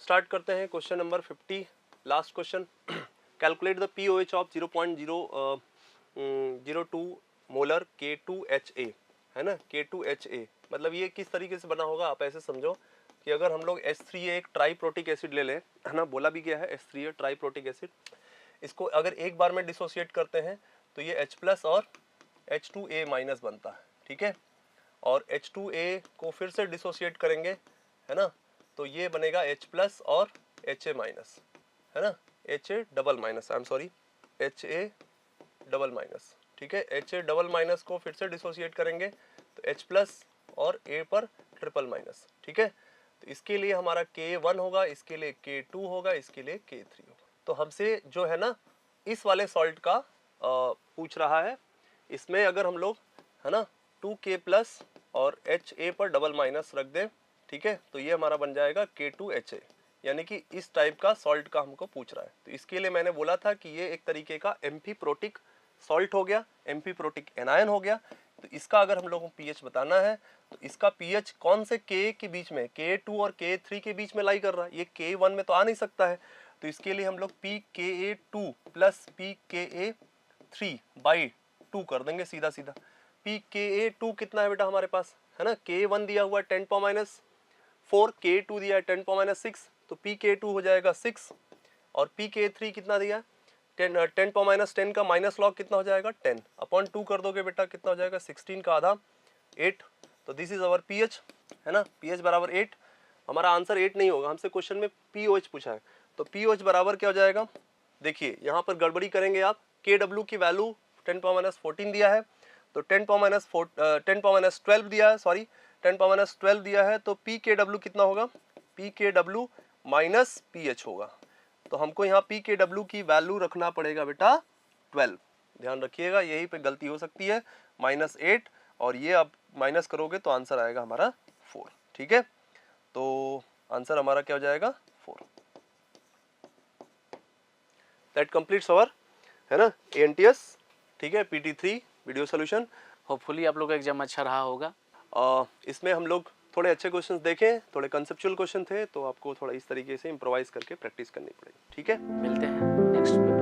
स्टार्ट करते हैं question number 50, last question. Calculate the pOH of 0.002 molar K2HA, है ना, K2HA मतलब ये किस तरीके से बना होगा, आप ऐसे समझो कि अगर हम लोग H3A एक ट्राइप्रोटिक एसिड ले लें, है ना, बोला भी गया है H3A ट्राइप्रोटिक एसिड, इसको अगर एक बार में डिसोसिएट करते हैं तो ये H+ और H2A- बनता है। ठीक है, और H2A को फिर से डिसोसिएट करेंगे, है ना, तो ये बनेगा H+ और HA-, है ना, HA-, ठीक है, HA-, को फिर से डिसोसिएट करेंगे तो H+ और A पर ट्रिपल-, ठीक है, तो इसके लिए हमारा K1 होगा, इसके लिए K2 होगा, इसके लिए K3 होगा। तो हमसे जो है ना इस वाले सॉल्ट का पूछ रहा है, इसमें अगर हम लोग, है ना, 2K+ और HA पर डबल- रख दें, ठीक है, तो ये हमारा बन जाएगा K2HA, यानी कि इस टाइप का सॉल्ट का हमको पूछ रहा है। तो इसके लिए मैंने बोला था कि ये एक तरीके का एम्फीप्रोटिक सॉल्ट हो गया, एम्फीप्रोटिक एनायन हो गया। तो इसका अगर हम लोगों को पीएच बताना है तो इसका पीएच कौन से के के बीच में, K2 और K3 के बीच में लाई कर रहा है, ये K1 में तो आ नहीं सकता है। तो इसके लिए हम लोग pKa2 + pKa3/2 कर देंगे सीधा सीधा। pKa2 कितना है बेटा हमारे पास, है ना, K1 दिया हुआ है 10⁻4, K2 दिया है 10⁻6, तो pK2 हो जाएगा 6, और pK3 कितना दिया, 10⁻10 का माइनस लॉग कितना हो जाएगा 10 अपॉन 2 कर दोगे बेटा कितना हो जाएगा 16 का आधा 8। तो दिस इज अवर पीएच, है ना, पीएच बराबर 8। हमारा आंसर 8 नहीं होगा, हमसे क्वेश्चन में पीओएच पूछा है, तो पीओएच बराबर क्या हो जाएगा, देखिए यहाँ पर गड़बड़ी करेंगे आप, KW की वैल्यू 10⁻14 दिया है, तो 10⁻12 दिया है, सॉरी 10⁻12 दिया है, तो pKW कितना होगा, pKW माइनस pH होगा। तो हमको यहाँ pKW की वैल्यू रखना पड़ेगा बेटा 12, ध्यान रखिएगा, यही पे गलती हो सकती है, -8, और ये आप माइनस करोगे तो आंसर आएगा हमारा 4। ठीक है, तो आंसर हमारा क्या हो जाएगा 4। दैट कंप्लीट्स अवर, है ना, ANTS, ठीक है, PT3 वीडियो सोल्यूशन। होपफुली आप लोग का एग्जाम अच्छा रहा होगा। इसमें हम लोग थोड़े अच्छे क्वेश्चंस देखे, थोड़े कंसेप्चुअल क्वेश्चन थे, तो आपको थोड़ा इस तरीके से इम्प्रोवाइज करके प्रैक्टिस करनी पड़ेगी। ठीक है, मिलते हैं नेक्स्ट